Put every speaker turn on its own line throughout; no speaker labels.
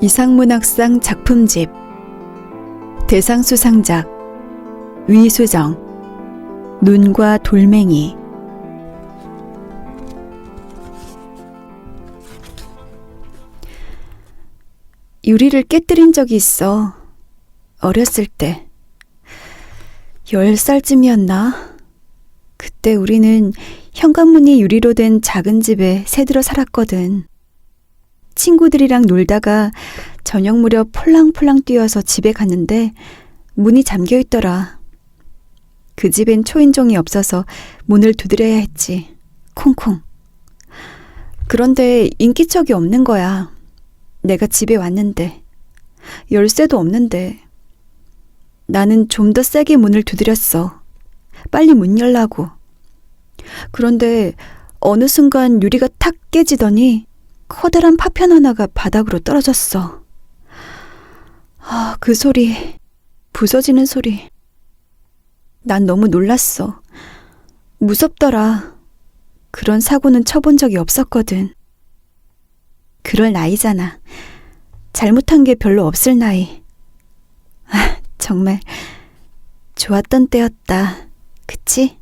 이상문학상 작품집 대상 수상작 위수정 눈과 돌멩이. 유리를 깨뜨린 적이 있어. 어렸을 때 10살쯤이었나? 그때 우리는 현관문이 유리로 된 작은 집에 새들어 살았거든. 친구들이랑 놀다가 저녁 무렵 폴랑폴랑 뛰어서 집에 갔는데 문이 잠겨 있더라. 그 집엔 초인종이 없어서 문을 두드려야 했지. 콩콩. 그런데 인기척이 없는 거야. 내가 집에 왔는데. 열쇠도 없는데. 나는 좀 더 세게 문을 두드렸어. 빨리 문 열라고. 그런데 어느 순간 유리가 탁 깨지더니 커다란 파편 하나가 바닥으로 떨어졌어. 그 소리, 부서지는 소리. 난 너무 놀랐어. 무섭더라. 그런 사고는 쳐본 적이 없었거든. 그럴 나이잖아. 잘못한 게 별로 없을 나이. 정말 좋았던 때였다. 그치?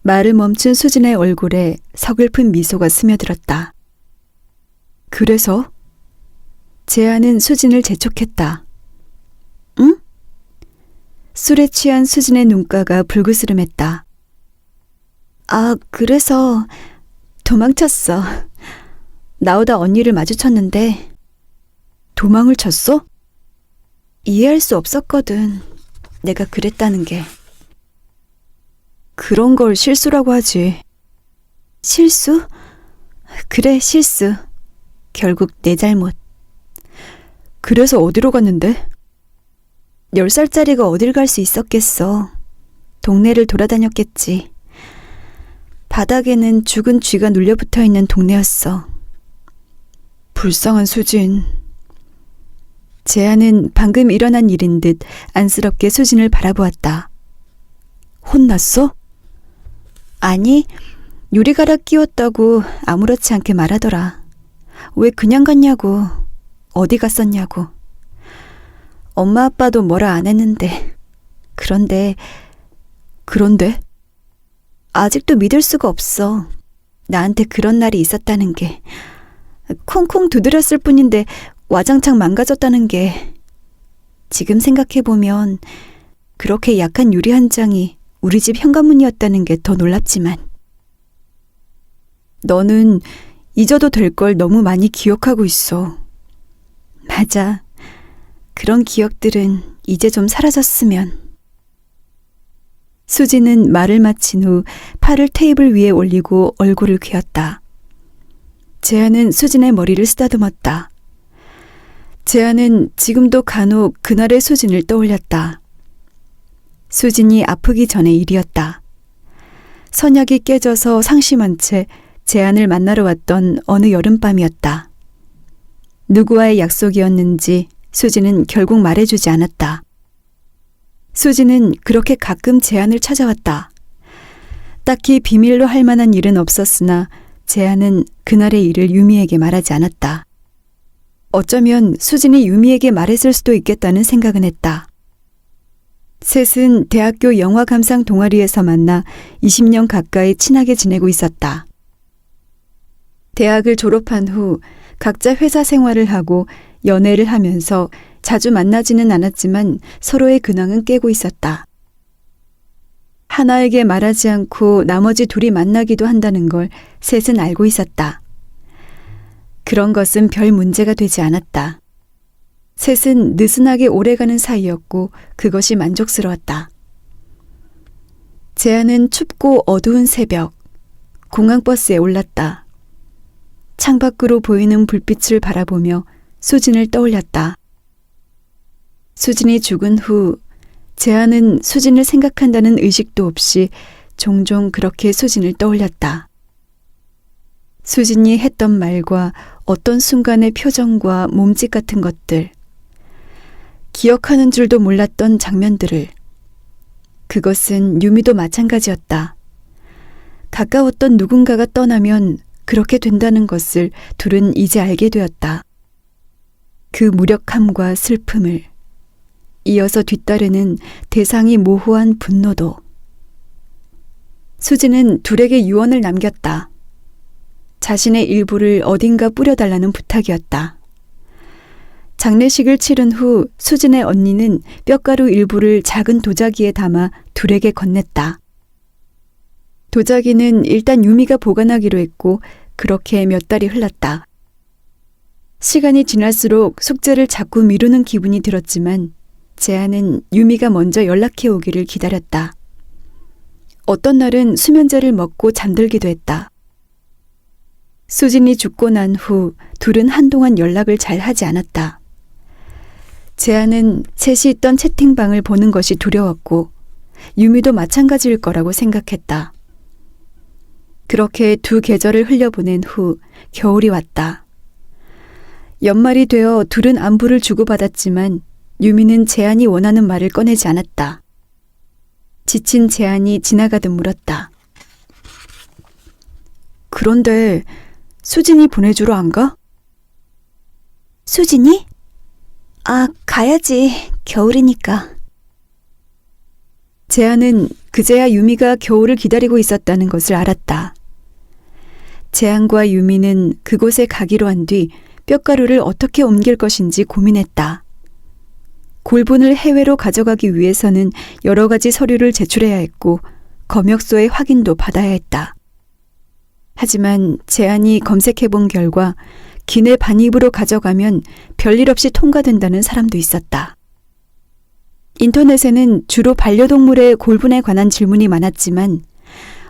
말을 멈춘 수진의 얼굴에 서글픈 미소가 스며들었다. 그래서? 재한은 수진을 재촉했다. 응? 술에 취한 수진의 눈가가 불그스름했다. 그래서 도망쳤어. 나오다 언니를 마주쳤는데. 도망을 쳤어? 이해할 수 없었거든. 내가 그랬다는 게. 그런 걸 실수라고 하지. 실수? 그래, 실수. 결국 내 잘못. 그래서 어디로 갔는데? 10살짜리가 어딜 갈 수 있었겠어. 동네를 돌아다녔겠지. 바닥에는 죽은 쥐가 눌려붙어 있는 동네였어. 불쌍한 수진. 재한은 방금 일어난 일인 듯 안쓰럽게 수진을 바라보았다. 혼났어? 아니, 유리가락 끼웠다고 아무렇지 않게 말하더라. 왜 그냥 갔냐고, 어디 갔었냐고. 엄마 아빠도 뭐라 안 했는데. 그런데 아직도 믿을 수가 없어. 나한테 그런 날이 있었다는 게. 콩콩 두드렸을 뿐인데 와장창 망가졌다는 게. 지금 생각해보면 그렇게 약한 유리 한 장이 우리 집 현관문이었다는 게 더 놀랍지만. 너는 잊어도 될 걸 너무 많이 기억하고 있어. 맞아. 그런 기억들은 이제 좀 사라졌으면. 수지는 말을 마친 후 팔을 테이블 위에 올리고 얼굴을 퀼다. 재한은 수진의 머리를 쓰다듬었다. 재한은 지금도 간혹 그날의 수진을 떠올렸다. 수진이 아프기 전의 일이었다. 선약이 깨져서 상심한 채 재한을 만나러 왔던 어느 여름밤이었다. 누구와의 약속이었는지 수진은 결국 말해주지 않았다. 수진은 그렇게 가끔 재한을 찾아왔다. 딱히 비밀로 할 만한 일은 없었으나 재한은 그날의 일을 유미에게 말하지 않았다. 어쩌면 수진이 유미에게 말했을 수도 있겠다는 생각은 했다. 셋은 대학교 영화감상 동아리에서 만나 20년 가까이 친하게 지내고 있었다. 대학을 졸업한 후 각자 회사 생활을 하고 연애를 하면서 자주 만나지는 않았지만 서로의 근황은 깨고 있었다. 하나에게 말하지 않고 나머지 둘이 만나기도 한다는 걸 셋은 알고 있었다. 그런 것은 별 문제가 되지 않았다. 셋은 느슨하게 오래가는 사이였고 그것이 만족스러웠다. 재한은 춥고 어두운 새벽 공항버스에 올랐다. 창밖으로 보이는 불빛을 바라보며 수진을 떠올렸다. 수진이 죽은 후 재한은 수진을 생각한다는 의식도 없이 종종 그렇게 수진을 떠올렸다. 수진이 했던 말과 어떤 순간의 표정과 몸짓 같은 것들, 기억하는 줄도 몰랐던 장면들을. 그것은 유미도 마찬가지였다. 가까웠던 누군가가 떠나면 그렇게 된다는 것을 둘은 이제 알게 되었다. 그 무력함과 슬픔을, 이어서 뒤따르는 대상이 모호한 분노도. 수지는 둘에게 유언을 남겼다. 자신의 일부를 어딘가 뿌려달라는 부탁이었다. 장례식을 치른 후 수진의 언니는 뼈가루 일부를 작은 도자기에 담아 둘에게 건넸다. 도자기는 일단 유미가 보관하기로 했고 그렇게 몇 달이 흘렀다. 시간이 지날수록 숙제를 자꾸 미루는 기분이 들었지만 재한은 유미가 먼저 연락해 오기를 기다렸다. 어떤 날은 수면제를 먹고 잠들기도 했다. 수진이 죽고 난 후 둘은 한동안 연락을 잘 하지 않았다. 재한은 셋이 있던 채팅방을 보는 것이 두려웠고 유미도 마찬가지일 거라고 생각했다. 그렇게 두 계절을 흘려보낸 후 겨울이 왔다. 연말이 되어 둘은 안부를 주고받았지만 유미는 재한이 원하는 말을 꺼내지 않았다. 지친 재한이 지나가듯 물었다. 그런데 수진이 보내주러 안 가?
수진이? 아, 가야지. 겨울이니까.
재한은 그제야 유미가 겨울을 기다리고 있었다는 것을 알았다. 재한과 유미는 그곳에 가기로 한 뒤 뼈가루를 어떻게 옮길 것인지 고민했다. 골분을 해외로 가져가기 위해서는 여러 가지 서류를 제출해야 했고 검역소의 확인도 받아야 했다. 하지만 재한이 검색해본 결과 기내 반입으로 가져가면 별일 없이 통과된다는 사람도 있었다. 인터넷에는 주로 반려동물의 골분에 관한 질문이 많았지만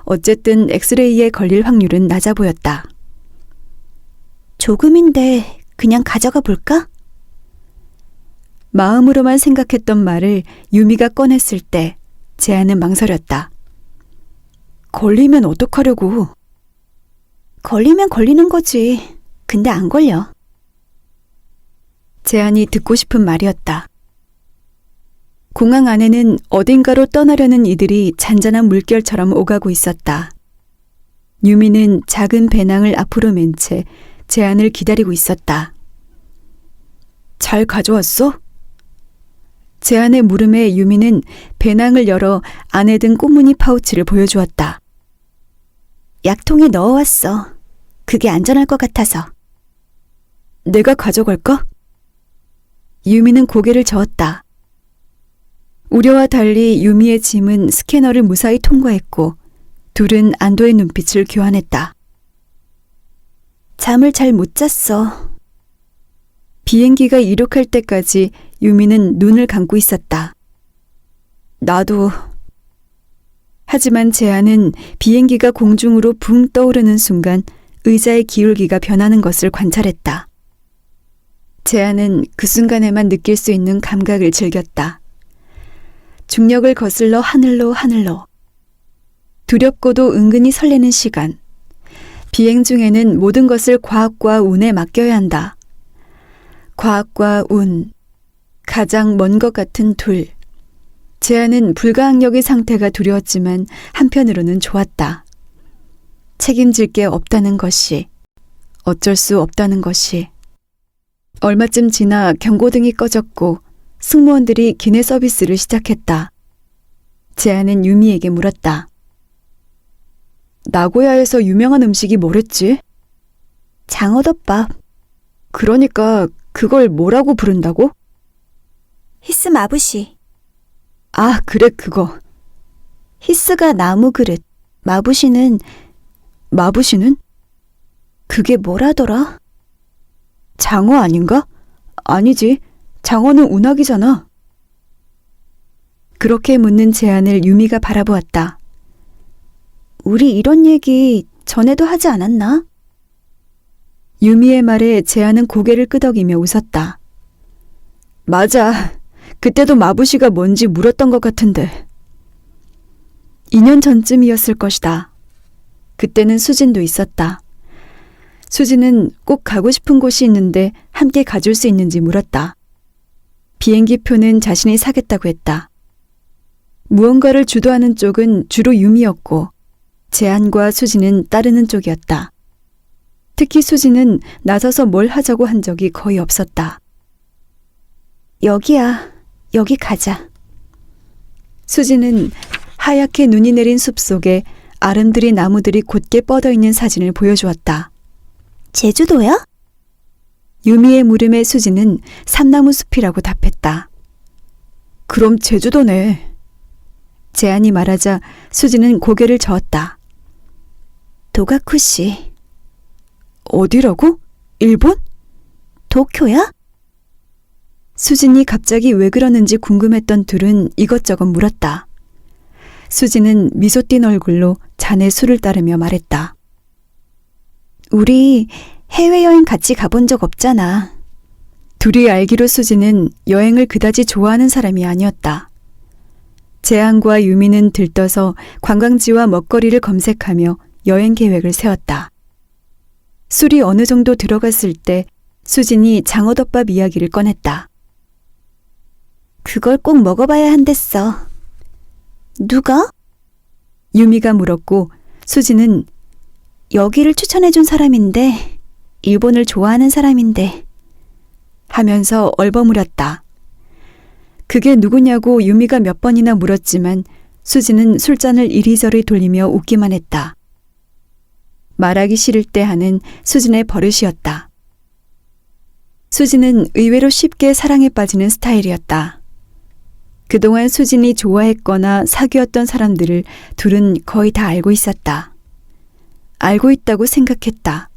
어쨌든 엑스레이에 걸릴 확률은 낮아 보였다.
조금인데 그냥 가져가 볼까?
마음으로만 생각했던 말을 유미가 꺼냈을 때 재한은 망설였다. 걸리면 어떡하려고?
걸리면 걸리는 거지. 근데 안 걸려.
재한이 듣고 싶은 말이었다. 공항 안에는 어딘가로 떠나려는 이들이 잔잔한 물결처럼 오가고 있었다. 유미는 작은 배낭을 앞으로 맨 채 재한을 기다리고 있었다. 잘 가져왔어? 재한의 물음에 유미는 배낭을 열어 안에 든 꽃무늬 파우치를 보여주었다.
약통에 넣어왔어. 그게 안전할 것 같아서.
내가 가져갈까? 유미는 고개를 저었다. 우려와 달리 유미의 짐은 스캐너를 무사히 통과했고 둘은 안도의 눈빛을 교환했다.
잠을 잘 못 잤어.
비행기가 이륙할 때까지 유미는 눈을 감고 있었다. 나도. 하지만 재한은 비행기가 공중으로 붕 떠오르는 순간 의자의 기울기가 변하는 것을 관찰했다. 재한은 그 순간에만 느낄 수 있는 감각을 즐겼다. 중력을 거슬러 하늘로. 두렵고도 은근히 설레는 시간. 비행 중에는 모든 것을 과학과 운에 맡겨야 한다. 과학과 운. 가장 먼 것 같은 둘. 재한은 불가항력의 상태가 두려웠지만 한편으로는 좋았다. 책임질 게 없다는 것이, 어쩔 수 없다는 것이. 얼마쯤 지나 경고등이 꺼졌고 승무원들이 기내 서비스를 시작했다. 재한은 유미에게 물었다. 나고야에서 유명한 음식이 뭐랬지?
장어덮밥.
그러니까 그걸 뭐라고 부른다고?
히스 마부시.
아, 그래, 그거.
히스가 나무 그릇. 마부시는 그게 뭐라더라?
장어 아닌가? 아니지. 장어는 운하기잖아. 그렇게 묻는 재한을 유미가 바라보았다.
우리 이런 얘기 전에도 하지 않았나?
유미의 말에 재한은 고개를 끄덕이며 웃었다. 맞아. 그때도 마부시가 뭔지 물었던 것 같은데. 2년 전쯤이었을 것이다. 그때는 수진도 있었다. 수진은 꼭 가고 싶은 곳이 있는데 함께 가줄 수 있는지 물었다. 비행기표는 자신이 사겠다고 했다. 무언가를 주도하는 쪽은 주로 유미였고 재한과 수진은 따르는 쪽이었다. 특히 수진은 나서서 뭘 하자고 한 적이 거의 없었다.
여기야. 여기 가자.
수지는 하얗게 눈이 내린 숲속에 아름드리 나무들이 곧게 뻗어 있는 사진을 보여주었다.
제주도야?
유미의 물음에 수지는 삼나무 숲이라고 답했다. 그럼 제주도네. 재한이 말하자 수지는 고개를 저었다.
도가쿠시.
어디라고? 일본?
도쿄야?
수진이 갑자기 왜 그러는지 궁금했던 둘은 이것저것 물었다. 수지는 미소 띤 얼굴로 잔에 술을 따르며 말했다.
우리 해외여행 같이 가본 적 없잖아.
둘이 알기로 수지는 여행을 그다지 좋아하는 사람이 아니었다. 재한과 유미는 들떠서 관광지와 먹거리를 검색하며 여행 계획을 세웠다. 술이 어느 정도 들어갔을 때 수진이 장어덮밥 이야기를 꺼냈다.
그걸 꼭 먹어봐야 한댔어. 누가?
유미가 물었고 수지는
여기를 추천해준 사람인데, 일본을 좋아하는 사람인데
하면서 얼버무렸다. 그게 누구냐고 유미가 몇 번이나 물었지만 수지는 술잔을 이리저리 돌리며 웃기만 했다. 말하기 싫을 때 하는 수진의 버릇이었다. 수진은 의외로 쉽게 사랑에 빠지는 스타일이었다. 그동안 수진이 좋아했거나 사귀었던 사람들을 둘은 거의 다 알고 있었다. 알고 있다고 생각했다.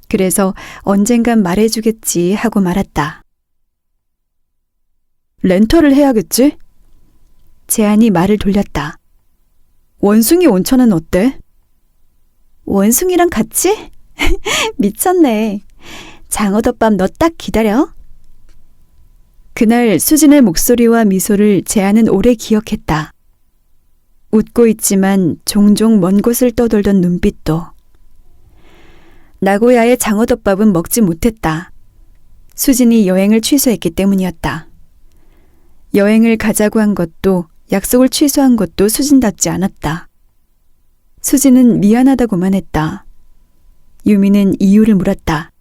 그래서 언젠간 말해주겠지 하고 말았다. 렌터를 해야겠지? 재한이 말을 돌렸다. 원숭이 온천은 어때?
원숭이랑 같이? 미쳤네. 장어덮밥 너 딱 기다려.
그날 수진의 목소리와 미소를 재한은 오래 기억했다. 웃고 있지만 종종 먼 곳을 떠돌던 눈빛도. 나고야의 장어덮밥은 먹지 못했다. 수진이 여행을 취소했기 때문이었다. 여행을 가자고 한 것도 약속을 취소한 것도 수진답지 않았다. 수진은 미안하다고만 했다. 유미는 이유를 물었다.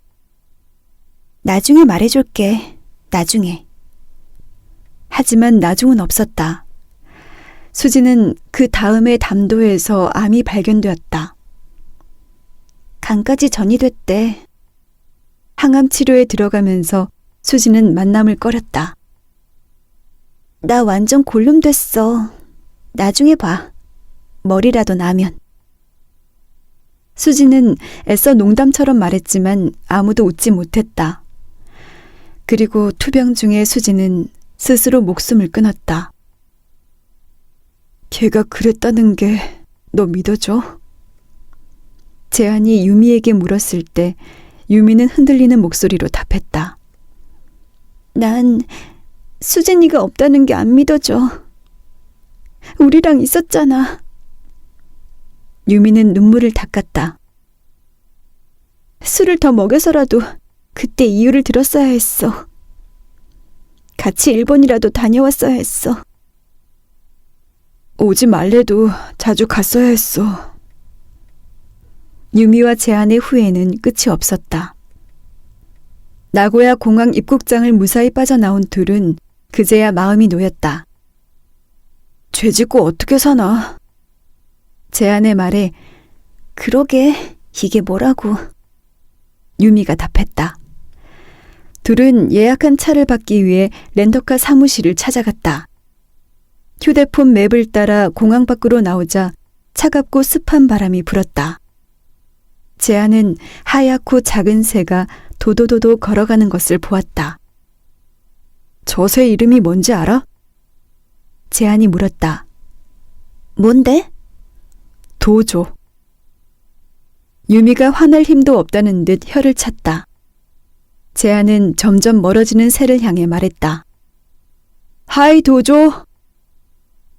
나중에 말해줄게. 나중에.
하지만 나중은 없었다. 수지는 그 다음에 담도에서 암이 발견되었다.
간까지 전이됐대.
항암 치료에 들어가면서 수지는 만남을 꺼렸다.
나 완전 골룸 됐어. 나중에 봐. 머리라도 나면.
수지는 애써 농담처럼 말했지만 아무도 웃지 못했다. 그리고 투병 중에 수지는 스스로 목숨을 끊었다. 걔가 그랬다는 게 너 믿어줘? 재한이 유미에게 물었을 때 유미는 흔들리는 목소리로 답했다.
난 수진이가 없다는 게 안 믿어져. 우리랑 있었잖아.
유미는 눈물을 닦았다.
술을 더 먹여서라도 그때 이유를 들었어야 했어. 같이 일본이라도 다녀왔어야 했어.
오지 말래도 자주 갔어야 했어. 유미와 재한의 후회는 끝이 없었다. 나고야 공항 입국장을 무사히 빠져나온 둘은 그제야 마음이 놓였다. 죄 짓고 어떻게 사나? 재한의 말에
그러게, 이게 뭐라고.
유미가 답했다. 둘은 예약한 차를 받기 위해 렌터카 사무실을 찾아갔다. 휴대폰 맵을 따라 공항 밖으로 나오자 차갑고 습한 바람이 불었다. 재한은 하얗고 작은 새가 도도도도 걸어가는 것을 보았다. 저 새 이름이 뭔지 알아? 재한이 물었다.
뭔데?
도조. 유미가 화낼 힘도 없다는 듯 혀를 찼다. 재한은 점점 멀어지는 새를 향해 말했다. 하이 도조.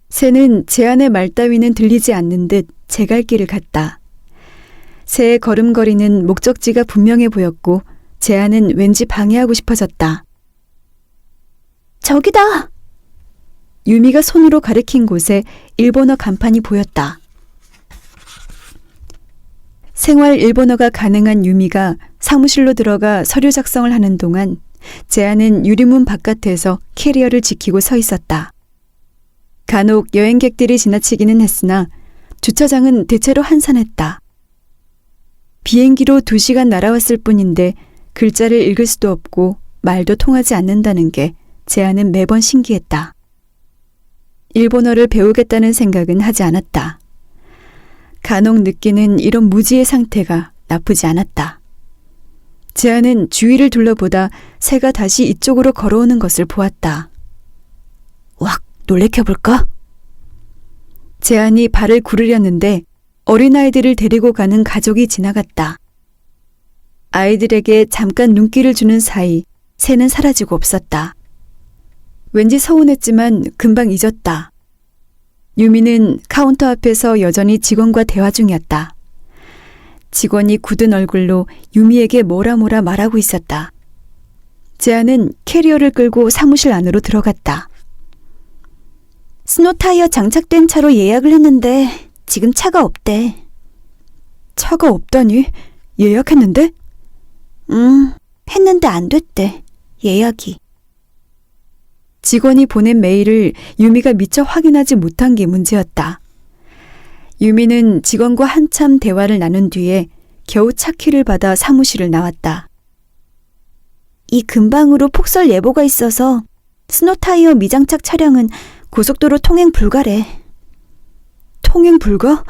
새는 재한의 말 따위는 들리지 않는 듯 제갈길을 갔다. 새의 걸음걸이는 목적지가 분명해 보였고 재한은 왠지 방해하고 싶어졌다.
저기다!
유미가 손으로 가리킨 곳에 일본어 간판이 보였다. 생활 일본어가 가능한 유미가 사무실로 들어가 서류 작성을 하는 동안 재한은 유리문 바깥에서 캐리어를 지키고 서 있었다. 간혹 여행객들이 지나치기는 했으나 주차장은 대체로 한산했다. 비행기로 2시간 날아왔을 뿐인데 글자를 읽을 수도 없고 말도 통하지 않는다는 게 재한은 매번 신기했다. 일본어를 배우겠다는 생각은 하지 않았다. 간혹 느끼는 이런 무지의 상태가 나쁘지 않았다. 재한은 주위를 둘러보다 새가 다시 이쪽으로 걸어오는 것을 보았다. 왁, 놀래켜볼까? 재한이 발을 구르렸는데 어린아이들을 데리고 가는 가족이 지나갔다. 아이들에게 잠깐 눈길을 주는 사이 새는 사라지고 없었다. 왠지 서운했지만 금방 잊었다. 유미는 카운터 앞에서 여전히 직원과 대화 중이었다. 직원이 굳은 얼굴로 유미에게 뭐라 말하고 있었다. 재한은 캐리어를 끌고 사무실 안으로 들어갔다.
스노타이어 장착된 차로 예약을 했는데 지금 차가 없대.
차가 없다니? 예약했는데?
했는데 안 됐대. 예약이.
직원이 보낸 메일을 유미가 미처 확인하지 못한 게 문제였다. 유미는 직원과 한참 대화를 나눈 뒤에 겨우 차 키를 받아 사무실을 나왔다.
이 근방으로 폭설 예보가 있어서 스노타이어 미장착 차량은 고속도로 통행 불가래.
통행 불가?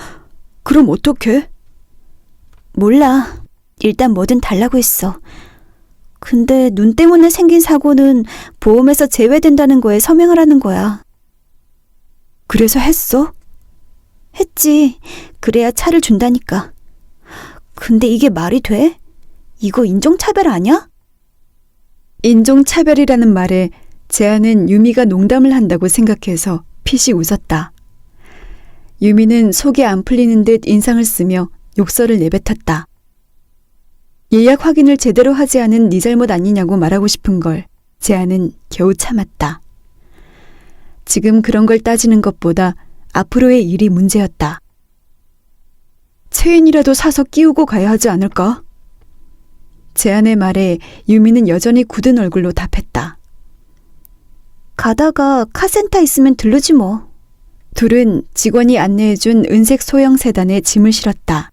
그럼 어떡해?
몰라. 일단 뭐든 달라고 했어. 근데 눈 때문에 생긴 사고는 보험에서 제외된다는 거에 서명하라는 거야.
그래서 했어?
했지. 그래야 차를 준다니까. 근데 이게 말이 돼? 이거 인종차별 아니야?
인종차별이라는 말에 재한은 유미가 농담을 한다고 생각해서 피식 웃었다. 유미는 속이 안 풀리는 듯 인상을 쓰며 욕설을 내뱉었다. 예약 확인을 제대로 하지 않은 네 잘못 아니냐고 말하고 싶은 걸 재한은 겨우 참았다. 지금 그런 걸 따지는 것보다 앞으로의 일이 문제였다. 체인이라도 사서 끼우고 가야 하지 않을까? 재한의 말에 유미는 여전히 굳은 얼굴로 답했다.
가다가 카센터 있으면 들르지 뭐.
둘은 직원이 안내해준 은색 소형 세단에 짐을 실었다.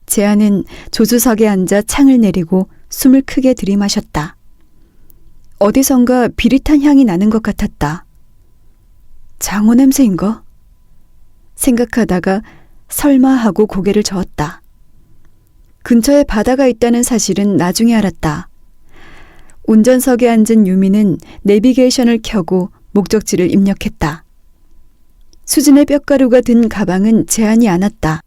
재한은 조수석에 앉아 창을 내리고 숨을 크게 들이마셨다. 어디선가 비릿한 향이 나는 것 같았다. 장어 냄새인가? 생각하다가 설마 하고 고개를 저었다. 근처에 바다가 있다는 사실은 나중에 알았다. 운전석에 앉은 유미는 내비게이션을 켜고 목적지를 입력했다. 수진의 뼈가루가 든 가방은 재한이 안았다.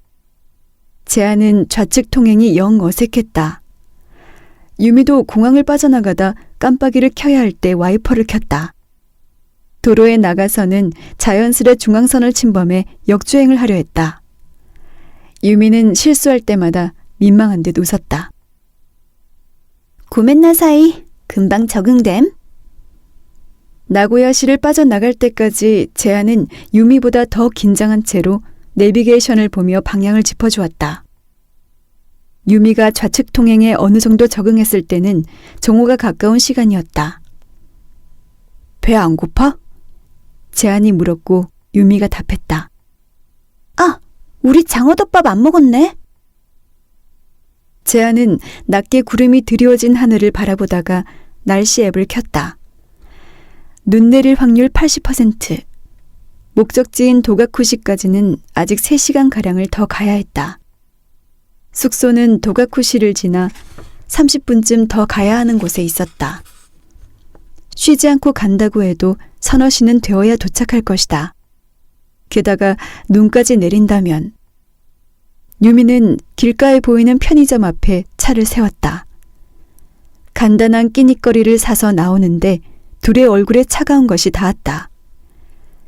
재한은 좌측 통행이 영 어색했다. 유미도 공항을 빠져나가다 깜빡이를 켜야 할 때 와이퍼를 켰다. 도로에 나가서는 자연스레 중앙선을 침범해 역주행을 하려 했다. 유미는 실수할 때마다 민망한 듯 웃었다.
고멘나사이, 금방 적응됨.
나고야시를 빠져나갈 때까지 재한은 유미보다 더 긴장한 채로 내비게이션을 보며 방향을 짚어주었다. 유미가 좌측 통행에 어느 정도 적응했을 때는 정오가 가까운 시간이었다. 배 안 고파? 재한이 물었고 유미가 답했다.
아, 우리 장어덮밥 안 먹었네.
재한은 낮게 구름이 드리워진 하늘을 바라보다가 날씨 앱을 켰다. 눈 내릴 확률 80%. 목적지인 도가쿠시까지는 아직 3시간가량을 더 가야 했다. 숙소는 도가쿠시를 지나 30분쯤 더 가야 하는 곳에 있었다. 쉬지 않고 간다고 해도 서너 시는 되어야 도착할 것이다. 게다가 눈까지 내린다면. 유미는 길가에 보이는 편의점 앞에 차를 세웠다. 간단한 끼니거리를 사서 나오는데 둘의 얼굴에 차가운 것이 닿았다.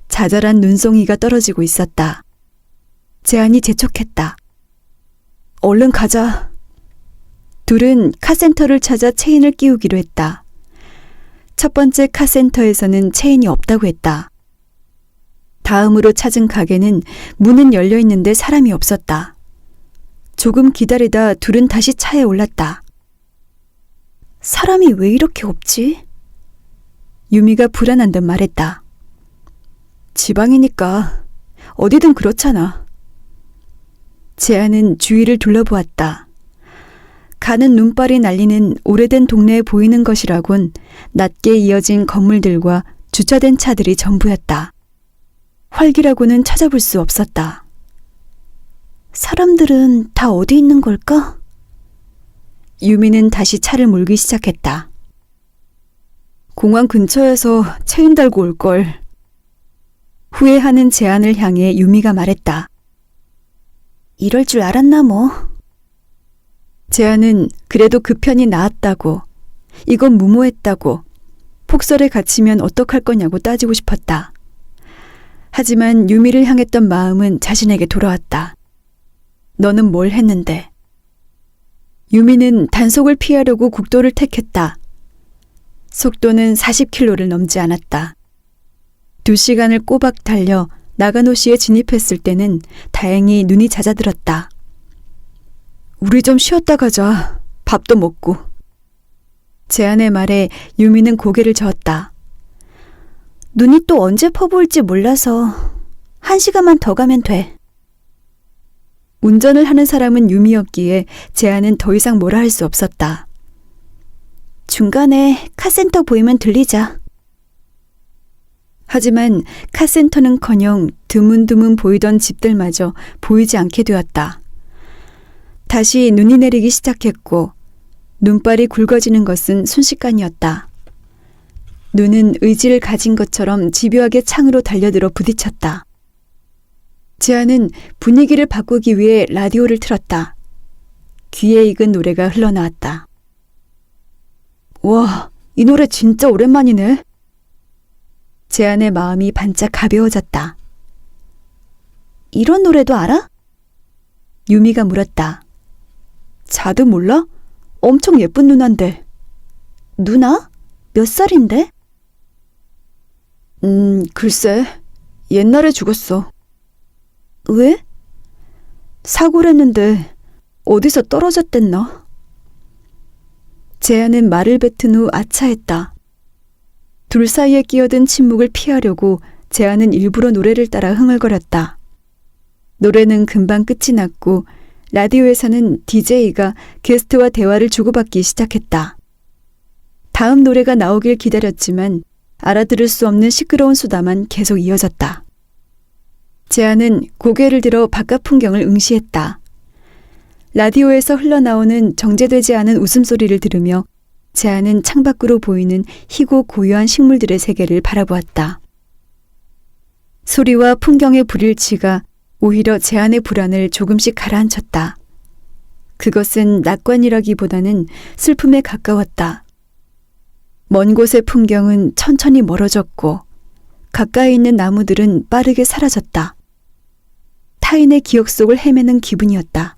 자잘한 눈송이가 떨어지고 있었다. 재한이 재촉했다. 얼른 가자. 둘은 카센터를 찾아 체인을 끼우기로 했다. 첫 번째 카센터에서는 체인이 없다고 했다. 다음으로 찾은 가게는 문은 열려 있는데 사람이 없었다. 조금 기다리다 둘은 다시 차에 올랐다.
사람이 왜 이렇게 없지?
유미가 불안한 듯 말했다. 지방이니까 어디든 그렇잖아. 재한은 주위를 둘러보았다. 가는 눈발이 날리는 오래된 동네에 보이는 것이라곤 낮게 이어진 건물들과 주차된 차들이 전부였다. 활기라고는 찾아볼 수 없었다.
사람들은 다 어디 있는 걸까?
유미는 다시 차를 몰기 시작했다. 공항 근처에서 체인 달고 올걸. 후회하는 재한을 향해 유미가 말했다.
이럴 줄 알았나 뭐.
재한은 그래도 그 편이 나았다고, 이건 무모했다고, 폭설에 갇히면 어떡할 거냐고 따지고 싶었다. 하지만 유미를 향했던 마음은 자신에게 돌아왔다. 너는 뭘 했는데? 유미는 단속을 피하려고 국도를 택했다. 속도는 40km를 넘지 않았다. 2시간을 꼬박 달려 나가노시에 진입했을 때는 다행히 눈이 잦아들었다. 우리 좀 쉬었다 가자. 밥도 먹고. 재한의 말에 유미는 고개를 저었다.
눈이 또 언제 퍼부을지 몰라서 1시간만 더 가면 돼.
운전을 하는 사람은 유미였기에 재한은 더 이상 뭐라 할 수 없었다.
중간에 카센터 보이면 들리자.
하지만 카센터는커녕 드문드문 보이던 집들마저 보이지 않게 되었다. 다시 눈이 내리기 시작했고 눈발이 굵어지는 것은 순식간이었다. 눈은 의지를 가진 것처럼 집요하게 창으로 달려들어 부딪혔다. 재한은 분위기를 바꾸기 위해 라디오를 틀었다. 귀에 익은 노래가 흘러나왔다. 와, 이 노래 진짜 오랜만이네. 재한의 마음이 반짝 가벼워졌다.
이런 노래도 알아?
유미가 물었다. 자드 몰라? 엄청 예쁜 누나인데.
누나? 몇 살인데?
글쎄. 옛날에 죽었어.
왜?
사고를 했는데 어디서 떨어졌댔나? 재한은 말을 뱉은 후 아차했다. 둘 사이에 끼어든 침묵을 피하려고 재한은 일부러 노래를 따라 흥얼거렸다. 노래는 금방 끝이 났고 라디오에서는 DJ가 게스트와 대화를 주고받기 시작했다. 다음 노래가 나오길 기다렸지만 알아들을 수 없는 시끄러운 수다만 계속 이어졌다. 재한은 고개를 들어 바깥 풍경을 응시했다. 라디오에서 흘러나오는 정제되지 않은 웃음소리를 들으며 재한은 창밖으로 보이는 희고 고요한 식물들의 세계를 바라보았다. 소리와 풍경의 불일치가 오히려 재한의 불안을 조금씩 가라앉혔다. 그것은 낙관이라기보다는 슬픔에 가까웠다. 먼 곳의 풍경은 천천히 멀어졌고 가까이 있는 나무들은 빠르게 사라졌다. 타인의 기억 속을 헤매는 기분이었다.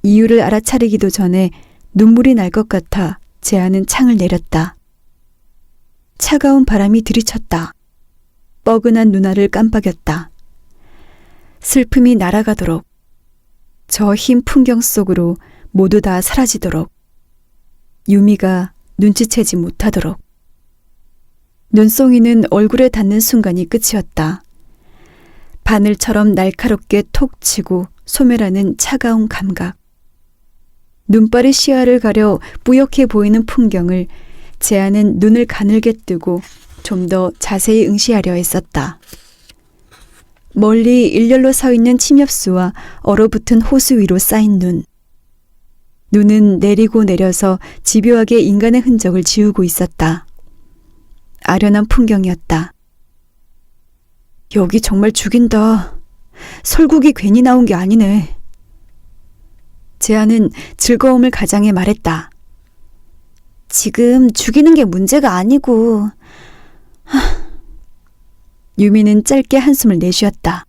이유를 알아차리기도 전에 눈물이 날 것 같아 재한은 창을 내렸다. 차가운 바람이 들이쳤다. 뻐근한 눈알을 깜빡였다. 슬픔이 날아가도록, 저 흰 풍경 속으로 모두 다 사라지도록, 유미가 눈치채지 못하도록. 눈송이는 얼굴에 닿는 순간이 끝이었다. 바늘처럼 날카롭게 톡 치고 소멸하는 차가운 감각. 눈발이 시야를 가려 뿌옇게 보이는 풍경을 재한은 눈을 가늘게 뜨고 좀 더 자세히 응시하려 했었다. 멀리 일렬로 서 있는 침엽수와 얼어붙은 호수 위로 쌓인 눈. 눈은 내리고 내려서 집요하게 인간의 흔적을 지우고 있었다. 아련한 풍경이었다. 여기 정말 죽인다. 설국이 괜히 나온 게 아니네. 재한은 즐거움을 가장해 말했다.
지금 죽이는 게 문제가 아니고.
유미는 짧게 한숨을 내쉬었다.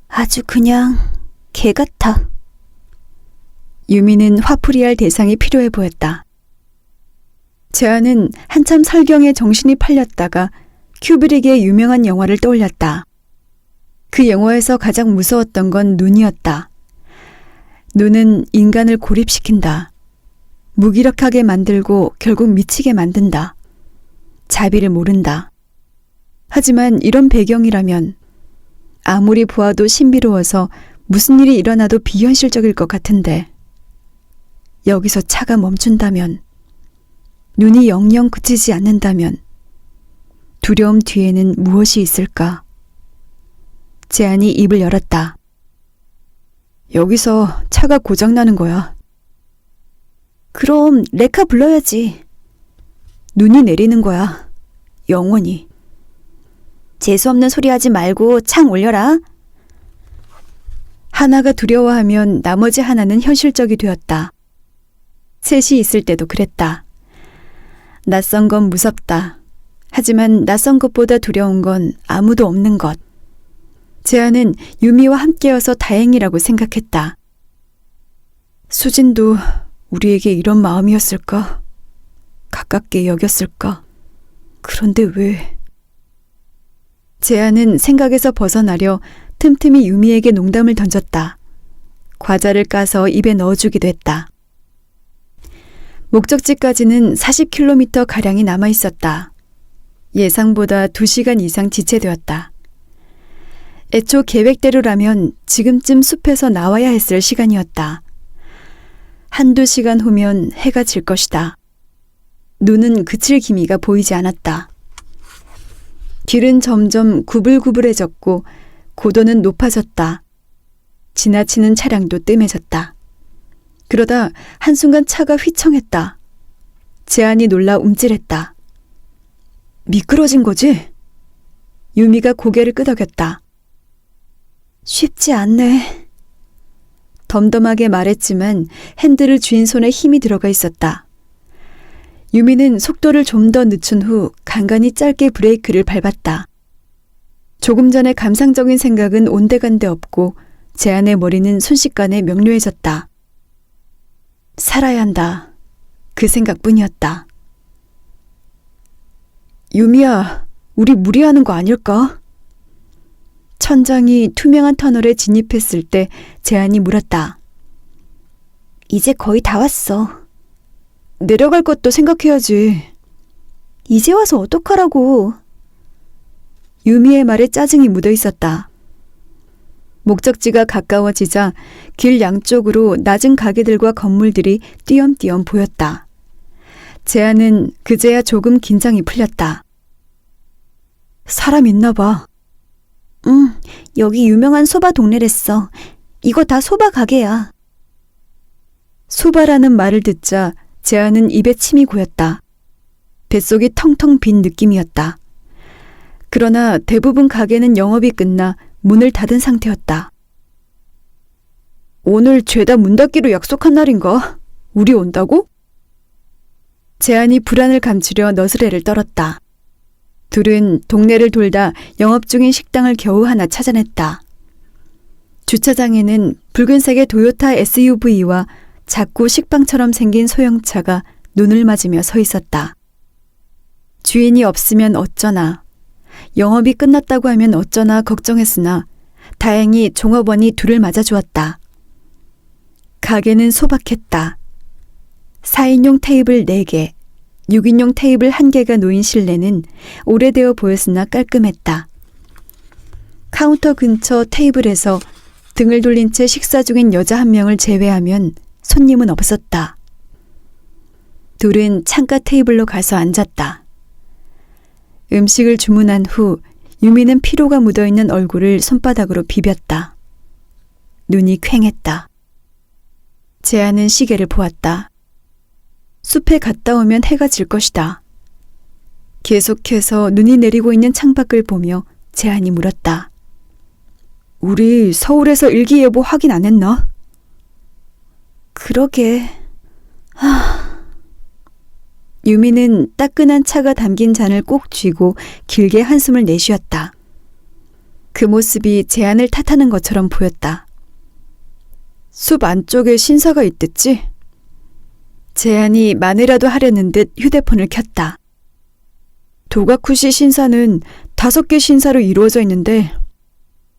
아주 그냥 개 같아.
유미는 화풀이할 대상이 필요해 보였다. 재한은 한참 설경에 정신이 팔렸다가 큐브릭의 유명한 영화를 떠올렸다. 그 영화에서 가장 무서웠던 건 눈이었다. 눈은 인간을 고립시킨다. 무기력하게 만들고 결국 미치게 만든다. 자비를 모른다. 하지만 이런 배경이라면 아무리 보아도 신비로워서 무슨 일이 일어나도 비현실적일 것 같은데 여기서 차가 멈춘다면, 눈이 영영 그치지 않는다면 두려움 뒤에는 무엇이 있을까? 재한이 입을 열었다. 여기서 차가 고장나는 거야.
그럼 레카 불러야지.
눈이 내리는 거야. 영원히.
재수없는 소리 하지 말고 창 올려라.
하나가 두려워하면 나머지 하나는 현실적이 되었다. 셋이 있을 때도 그랬다. 낯선 건 무섭다. 하지만 낯선 것보다 두려운 건 아무도 없는 것. 재한은 유미와 함께여서 다행이라고 생각했다. 수진도 우리에게 이런 마음이었을까? 가깝게 여겼을까? 그런데 왜? 재한은 생각에서 벗어나려 틈틈이 유미에게 농담을 던졌다. 과자를 까서 입에 넣어주기도 했다. 목적지까지는 40km가량이 남아 있었다. 예상보다 2시간 이상 지체되었다. 애초 계획대로라면 지금쯤 숲에서 나와야 했을 시간이었다. 1~2시간 후면 해가 질 것이다. 눈은 그칠 기미가 보이지 않았다. 길은 점점 구불구불해졌고 고도는 높아졌다. 지나치는 차량도 뜸해졌다. 그러다 한순간 차가 휘청했다. 재한이 놀라 움찔했다. 미끄러진 거지? 유미가 고개를 끄덕였다.
쉽지 않네.
덤덤하게 말했지만 핸들을 쥔 손에 힘이 들어가 있었다. 유미는 속도를 좀 더 늦춘 후 간간히 짧게 브레이크를 밟았다. 조금 전에 감상적인 생각은 온데간데 없고 재한의 머리는 순식간에 명료해졌다. 살아야 한다. 그 생각뿐이었다. 유미야, 우리 무리하는 거 아닐까? 천장이 투명한 터널에 진입했을 때 재한이 물었다.
이제 거의 다 왔어.
내려갈 것도 생각해야지.
이제 와서 어떡하라고.
유미의 말에 짜증이 묻어 있었다. 목적지가 가까워지자 길 양쪽으로 낮은 가게들과 건물들이 띄엄띄엄 보였다. 재한은 그제야 조금 긴장이 풀렸다. 사람 있나 봐.
응, 여기 유명한 소바 동네랬어. 이거 다 소바 가게야.
소바라는 말을 듣자 재한은 입에 침이 고였다. 뱃속이 텅텅 빈 느낌이었다. 그러나 대부분 가게는 영업이 끝나 문을 닫은 상태였다. 오늘 죄다 문 닫기로 약속한 날인가? 우리 온다고? 재한이 불안을 감추려 너스레를 떨었다. 둘은 동네를 돌다 영업 중인 식당을 겨우 하나 찾아냈다. 주차장에는 붉은색의 도요타 SUV와 작고 식빵처럼 생긴 소형차가 눈을 맞으며 서 있었다. 주인이 없으면 어쩌나, 영업이 끝났다고 하면 어쩌나 걱정했으나 다행히 종업원이 둘을 맞아주었다. 가게는 소박했다. 4인용 테이블 4개, 6인용 테이블 1개가 놓인 실내는 오래되어 보였으나 깔끔했다. 카운터 근처 테이블에서 등을 돌린 채 식사 중인 여자 한 명을 제외하면 손님은 없었다. 둘은 창가 테이블로 가서 앉았다. 음식을 주문한 후 유미는 피로가 묻어있는 얼굴을 손바닥으로 비볐다. 눈이 퀭했다. 재한은 시계를 보았다. 숲에 갔다 오면 해가 질 것이다. 계속해서 눈이 내리고 있는 창밖을 보며 재한이 물었다. 우리 서울에서 일기예보 확인 안 했나?
그러게.
유미는 따끈한 차가 담긴 잔을 꼭 쥐고 길게 한숨을 내쉬었다. 그 모습이 재한을 탓하는 것처럼 보였다. 숲 안쪽에 신사가 있댔지? 재한이 만회라도 하려는 듯 휴대폰을 켰다. 도가쿠시 신사는 5개 신사로 이루어져 있는데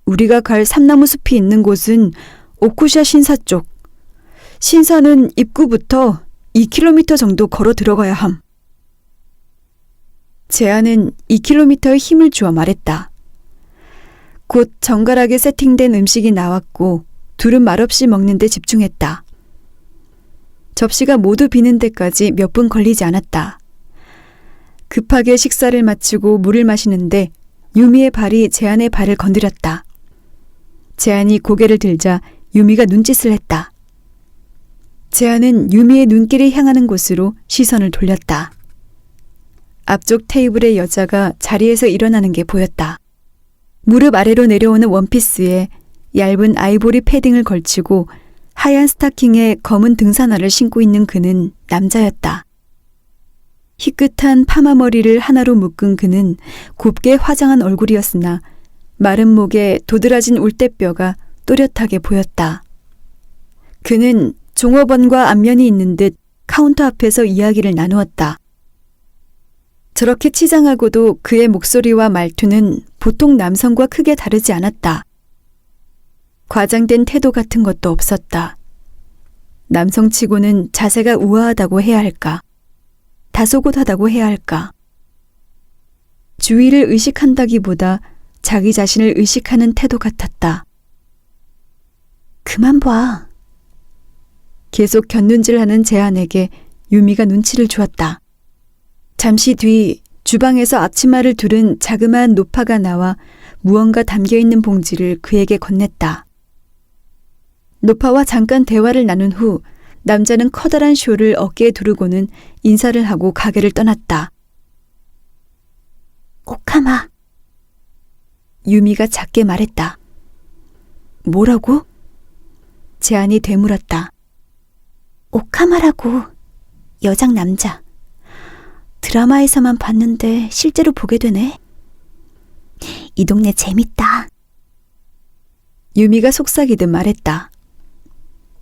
우리가 갈 삼나무 숲이 있는 곳은 오쿠샤 신사 쪽. 신사는 입구부터 2km 정도 걸어 들어가야 함. 재한은 2km의 힘을 주어 말했다. 곧 정갈하게 세팅된 음식이 나왔고 둘은 말없이 먹는 데 집중했다. 접시가 모두 비는 데까지 몇 분 걸리지 않았다. 급하게 식사를 마치고 물을 마시는데 유미의 발이 재한의 발을 건드렸다. 재한이 고개를 들자 유미가 눈짓을 했다. 재한은 유미의 눈길이 향하는 곳으로 시선을 돌렸다. 앞쪽 테이블의 여자가 자리에서 일어나는 게 보였다. 무릎 아래로 내려오는 원피스에 얇은 아이보리 패딩을 걸치고 하얀 스타킹에 검은 등산화를 신고 있는 그는 남자였다. 희끗한 파마 머리를 하나로 묶은 그는 곱게 화장한 얼굴이었으나 마른 목에 도드라진 울대뼈가 또렷하게 보였다. 그는 종업원과 안면이 있는 듯 카운터 앞에서 이야기를 나누었다. 저렇게 치장하고도 그의 목소리와 말투는 보통 남성과 크게 다르지 않았다. 과장된 태도 같은 것도 없었다. 남성치고는 자세가 우아하다고 해야 할까? 다소곳하다고 해야 할까? 주위를 의식한다기보다 자기 자신을 의식하는 태도 같았다.
그만 봐.
계속 곁눈질하는 재한에게 유미가 눈치를 주었다. 잠시 뒤 주방에서 앞치마를 두른 자그마한 노파가 나와 무언가 담겨있는 봉지를 그에게 건넸다. 노파와 잠깐 대화를 나눈 후 남자는 커다란 쇼를 어깨에 두르고는 인사를 하고 가게를 떠났다.
오카마.
유미가 작게 말했다. 뭐라고? 재한이 되물었다.
오카마라고. 여장 남자. 드라마에서만 봤는데 실제로 보게 되네. 이 동네 재밌다.
유미가 속삭이듯 말했다.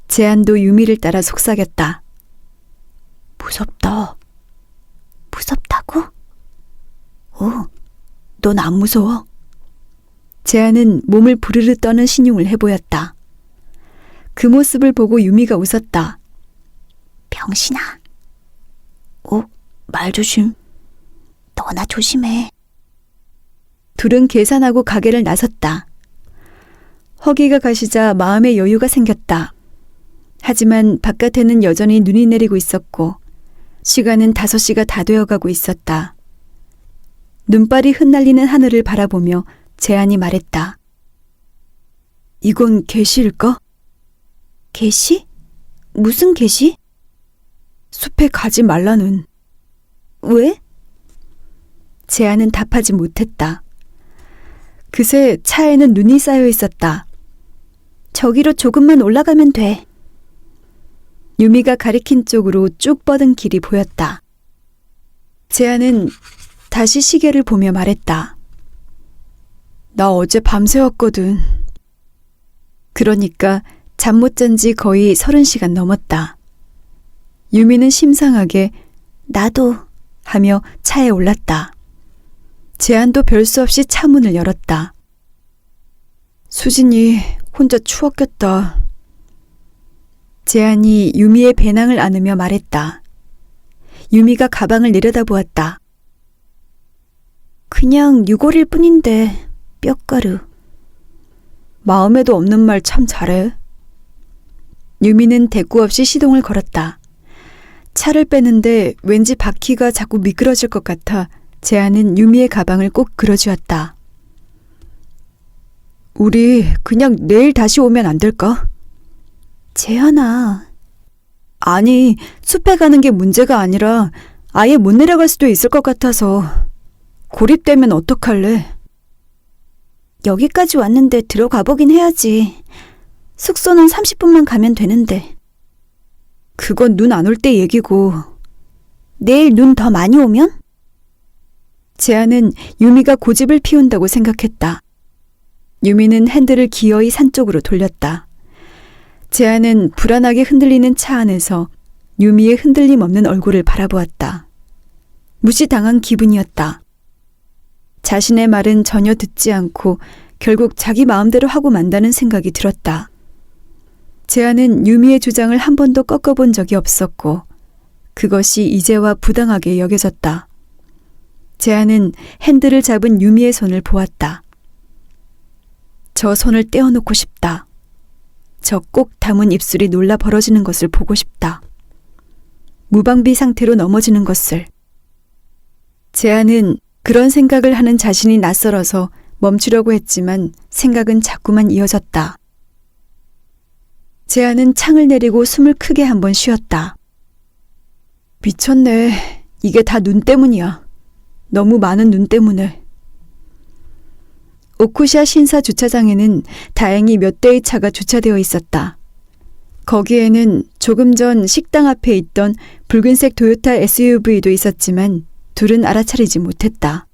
재한도 유미를 따라 속삭였다.
무섭다. 무섭다고?
넌 안 무서워? 재한은 몸을 부르르 떠는 신용을 해보였다. 그 모습을 보고 유미가 웃었다.
병신아. 말 조심. 너나 조심해.
둘은 계산하고 가게를 나섰다. 허기가 가시자 마음의 여유가 생겼다. 하지만 바깥에는 여전히 눈이 내리고 있었고 시간은 5시가 다 되어가고 있었다. 눈발이 흩날리는 하늘을 바라보며 재한이 말했다. 이건 계시일까?
계시? 무슨 계시?
숲에 가지 말라는.
왜?
재한은 답하지 못했다. 그새 차에는 눈이 쌓여 있었다.
저기로 조금만 올라가면 돼.
유미가 가리킨 쪽으로 쭉 뻗은 길이 보였다. 재한은 다시 시계를 보며 말했다. 나 어제 밤새웠거든. 그러니까 잠 못 잔 지 거의 30시간 넘었다. 유미는 심상하게
나도
하며 차에 올랐다. 재한도 별 수 없이 차 문을 열었다. 수진이 혼자 추웠겠다. 재한이 유미의 배낭을 안으며 말했다. 유미가 가방을 내려다보았다.
그냥 유골일 뿐인데 뼈가루.
마음에도 없는 말 참 잘해. 유미는 대꾸 없이 시동을 걸었다. 차를 빼는데 왠지 바퀴가 자꾸 미끄러질 것 같아 재한은 유미의 가방을 꼭 끌어주었다. 우리 그냥 내일 다시 오면 안 될까?
재한아.
아니, 숲에 가는 게 문제가 아니라 아예 못 내려갈 수도 있을 것 같아서. 고립되면 어떡할래?
여기까지 왔는데 들어가 보긴 해야지. 숙소는 30분만 가면 되는데.
그건 눈 안 올 때 얘기고.
내일 눈 더 많이 오면?
재한은 유미가 고집을 피운다고 생각했다. 유미는 핸들을 기어이 산 쪽으로 돌렸다. 재한은 불안하게 흔들리는 차 안에서 유미의 흔들림 없는 얼굴을 바라보았다. 무시당한 기분이었다. 자신의 말은 전혀 듣지 않고 결국 자기 마음대로 하고 만다는 생각이 들었다. 재한은 유미의 주장을 한 번도 꺾어본 적이 없었고 그것이 이제와 부당하게 여겨졌다. 재한은 핸들을 잡은 유미의 손을 보았다. 저 손을 떼어놓고 싶다. 저 꼭 담은 입술이 놀라 벌어지는 것을 보고 싶다. 무방비 상태로 넘어지는 것을. 재한은 그런 생각을 하는 자신이 낯설어서 멈추려고 했지만 생각은 자꾸만 이어졌다. 재한은 창을 내리고 숨을 크게 한번 쉬었다. 미쳤네. 이게 다 눈 때문이야. 너무 많은 눈 때문에. 오쿠샤 신사 주차장에는 다행히 몇 대의 차가 주차되어 있었다. 거기에는 조금 전 식당 앞에 있던 붉은색 도요타 SUV도 있었지만 둘은 알아차리지 못했다.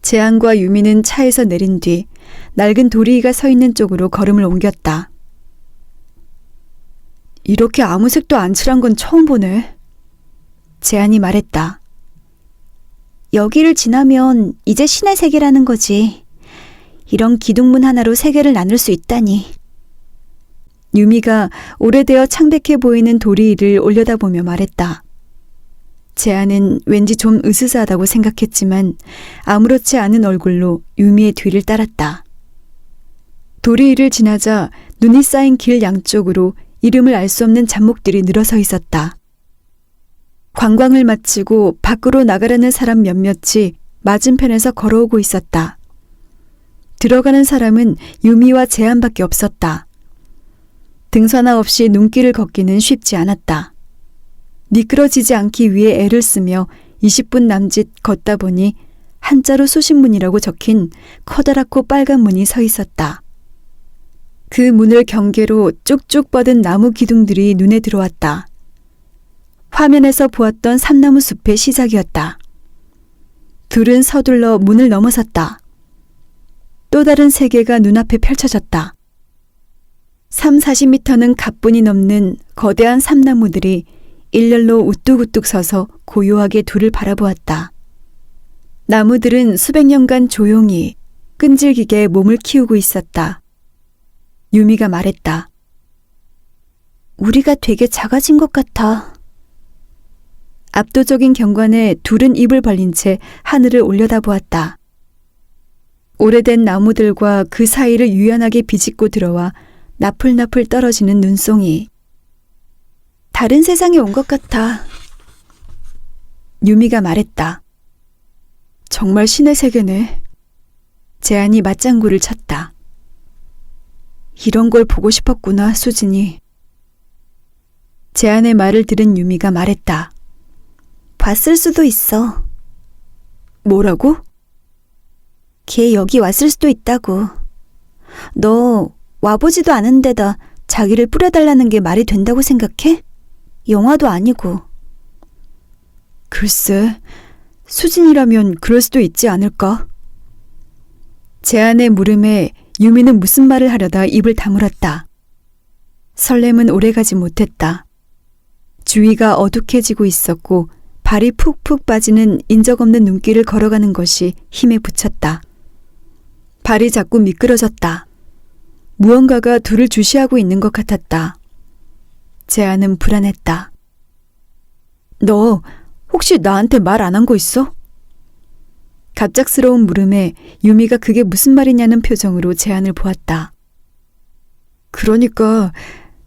재한과 유미는 차에서 내린 뒤 낡은 도리이가 서 있는 쪽으로 걸음을 옮겼다. 이렇게 아무 색도 안 칠한 건 처음 보네. 재한이 말했다.
여기를 지나면 이제 신의 세계라는 거지. 이런 기둥문 하나로 세계를 나눌 수 있다니.
유미가 오래되어 창백해 보이는 도리이를 올려다보며 말했다. 재한은 왠지 좀 으스스하다고 생각했지만 아무렇지 않은 얼굴로 유미의 뒤를 따랐다. 도리이를 지나자 눈이 쌓인 길 양쪽으로 이름을 알 수 없는 잡목들이 늘어서 있었다. 관광을 마치고 밖으로 나가려는 사람 몇몇이 맞은편에서 걸어오고 있었다. 들어가는 사람은 유미와 재한밖에 없었다. 등산화 없이 눈길을 걷기는 쉽지 않았다. 미끄러지지 않기 위해 애를 쓰며 20분 남짓 걷다 보니 한자로 수신문이라고 적힌 커다랗고 빨간 문이 서 있었다. 그 문을 경계로 쭉쭉 뻗은 나무 기둥들이 눈에 들어왔다. 화면에서 보았던 삼나무 숲의 시작이었다. 둘은 서둘러 문을 넘어섰다. 또 다른 세계가 눈앞에 펼쳐졌다. 30-40m는 가뿐히 넘는 거대한 삼나무들이 일렬로 우뚝우뚝 서서 고요하게 둘을 바라보았다. 나무들은 수백 년간 조용히 끈질기게 몸을 키우고 있었다. 유미가 말했다.
우리가 되게 작아진 것 같아.
압도적인 경관에 둘은 입을 벌린 채 하늘을 올려다보았다. 오래된 나무들과 그 사이를 유연하게 비집고 들어와 나풀나풀 떨어지는 눈송이.
다른 세상에 온 것 같아.
유미가 말했다. 정말 신의 세계네. 재한이 맞장구를 쳤다. 이런 걸 보고 싶었구나, 수진이. 재한의 말을 들은 유미가 말했다.
봤을 수도 있어.
뭐라고?
걔 여기 왔을 수도 있다고. 너 와보지도 않은 데다 자기를 뿌려달라는 게 말이 된다고 생각해? 영화도 아니고.
글쎄, 수진이라면 그럴 수도 있지 않을까? 재한의 물음에 유미는 무슨 말을 하려다 입을 다물었다. 설렘은 오래가지 못했다. 주위가 어둑해지고 있었고 발이 푹푹 빠지는 인적 없는 눈길을 걸어가는 것이 힘에 부쳤다. 발이 자꾸 미끄러졌다. 무언가가 둘을 주시하고 있는 것 같았다. 재한은 불안했다. 너 혹시 나한테 말 안 한 거 있어? 갑작스러운 물음에 유미가 그게 무슨 말이냐는 표정으로 재한을 보았다. 그러니까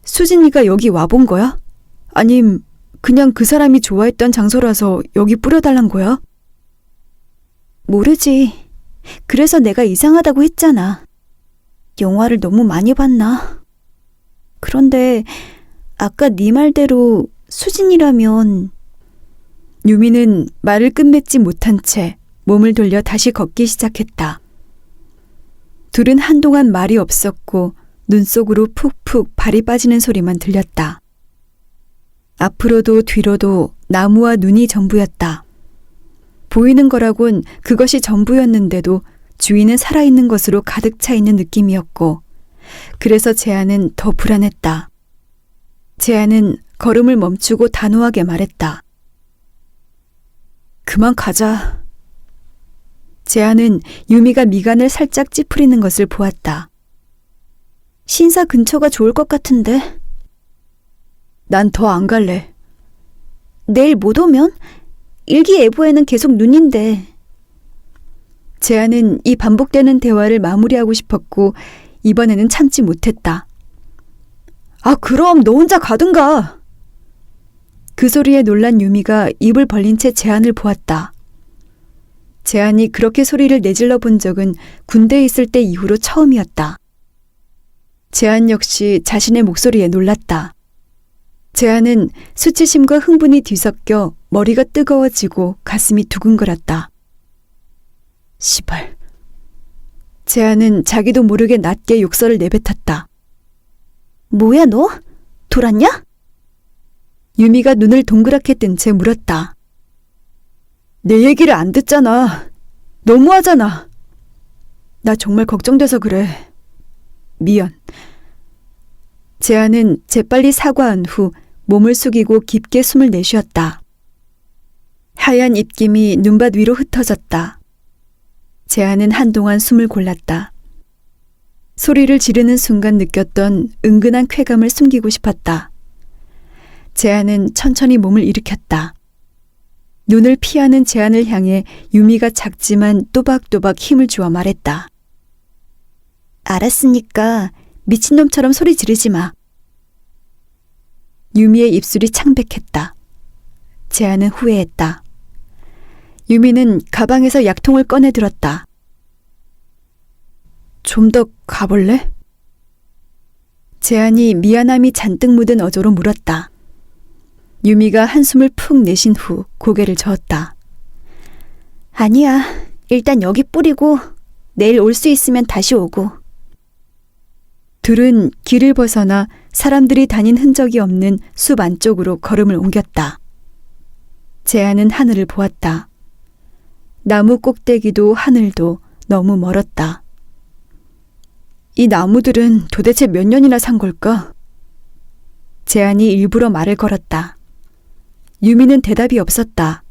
수진이가 여기 와본 거야? 아님 그냥 그 사람이 좋아했던 장소라서 여기 뿌려달란 거야?
모르지. 그래서 내가 이상하다고 했잖아. 영화를 너무 많이 봤나? 그런데 아까 네 말대로 수진이라면.
유미는 말을 끝맺지 못한 채 몸을 돌려 다시 걷기 시작했다. 둘은 한동안 말이 없었고 눈 속으로 푹푹 발이 빠지는 소리만 들렸다. 앞으로도 뒤로도 나무와 눈이 전부였다. 보이는 거라곤 그것이 전부였는데도 주위는 살아있는 것으로 가득 차 있는 느낌이었고, 그래서 재한은 더 불안했다. 재한은 걸음을 멈추고 단호하게 말했다. 그만 가자. 재한은 유미가 미간을 살짝 찌푸리는 것을 보았다.
신사 근처가 좋을 것 같은데.
난 더 안 갈래.
내일 못 오면? 일기예보에는 계속 눈인데.
재한은 이 반복되는 대화를 마무리하고 싶었고 이번에는 참지 못했다. 아, 그럼 너 혼자 가든가. 그 소리에 놀란 유미가 입을 벌린 채 재한을 보았다. 재한이 그렇게 소리를 내질러 본 적은 군대에 있을 때 이후로 처음이었다. 재한 역시 자신의 목소리에 놀랐다. 재한은 수치심과 흥분이 뒤섞여 머리가 뜨거워지고 가슴이 두근거렸다. 시발. 재한은 자기도 모르게 낮게 욕설을 내뱉었다.
뭐야 너? 돌았냐?
유미가 눈을 동그랗게 뜬 채 물었다. 내 얘기를 안 듣잖아. 너무하잖아. 나 정말 걱정돼서 그래. 미안. 재한은 재빨리 사과한 후 몸을 숙이고 깊게 숨을 내쉬었다. 하얀 입김이 눈밭 위로 흩어졌다. 재한은 한동안 숨을 골랐다. 소리를 지르는 순간 느꼈던 은근한 쾌감을 숨기고 싶었다. 재한은 천천히 몸을 일으켰다. 눈을 피하는 재한을 향해 유미가 작지만 또박또박 힘을 주어 말했다.
알았으니까 미친놈처럼 소리 지르지 마.
유미의 입술이 창백했다. 재한은 후회했다. 유미는 가방에서 약통을 꺼내 들었다. 좀 더 가볼래? 재한이 미안함이 잔뜩 묻은 어조로 물었다. 유미가 한숨을 푹 내쉰 후 고개를 저었다.
아니야. 일단 여기 뿌리고 내일 올 수 있으면 다시 오고.
둘은 길을 벗어나 사람들이 다닌 흔적이 없는 숲 안쪽으로 걸음을 옮겼다. 재한은 하늘을 보았다. 나무 꼭대기도 하늘도 너무 멀었다. 이 나무들은 도대체 몇 년이나 산 걸까? 재한이 일부러 말을 걸었다. 유미는 대답이 없었다.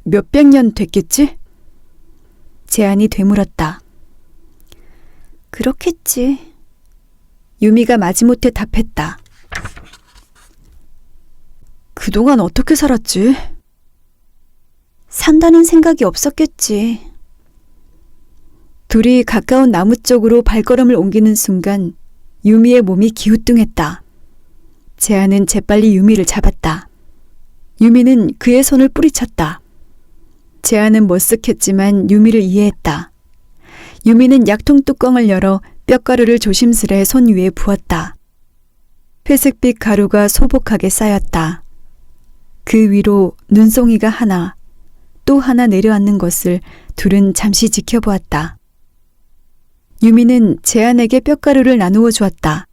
몇백 년 됐겠지? 재한이 되물었다.
그렇겠지.
유미가 마지못해 답했다. 그동안 어떻게 살았지?
산다는 생각이 없었겠지.
둘이 가까운 나무 쪽으로 발걸음을 옮기는 순간 유미의 몸이 기우뚱했다. 재한은 재빨리 유미를 잡았다. 유미는 그의 손을 뿌리쳤다. 재한은 머쓱했지만 유미를 이해했다. 유미는 약통 뚜껑을 열어 뼈가루를 조심스레 손 위에 부었다. 회색빛 가루가 소복하게 쌓였다. 그 위로 눈송이가 하나, 또 하나 내려앉는 것을 둘은 잠시 지켜보았다. 유미는 재한에게 뼈가루를 나누어 주었다.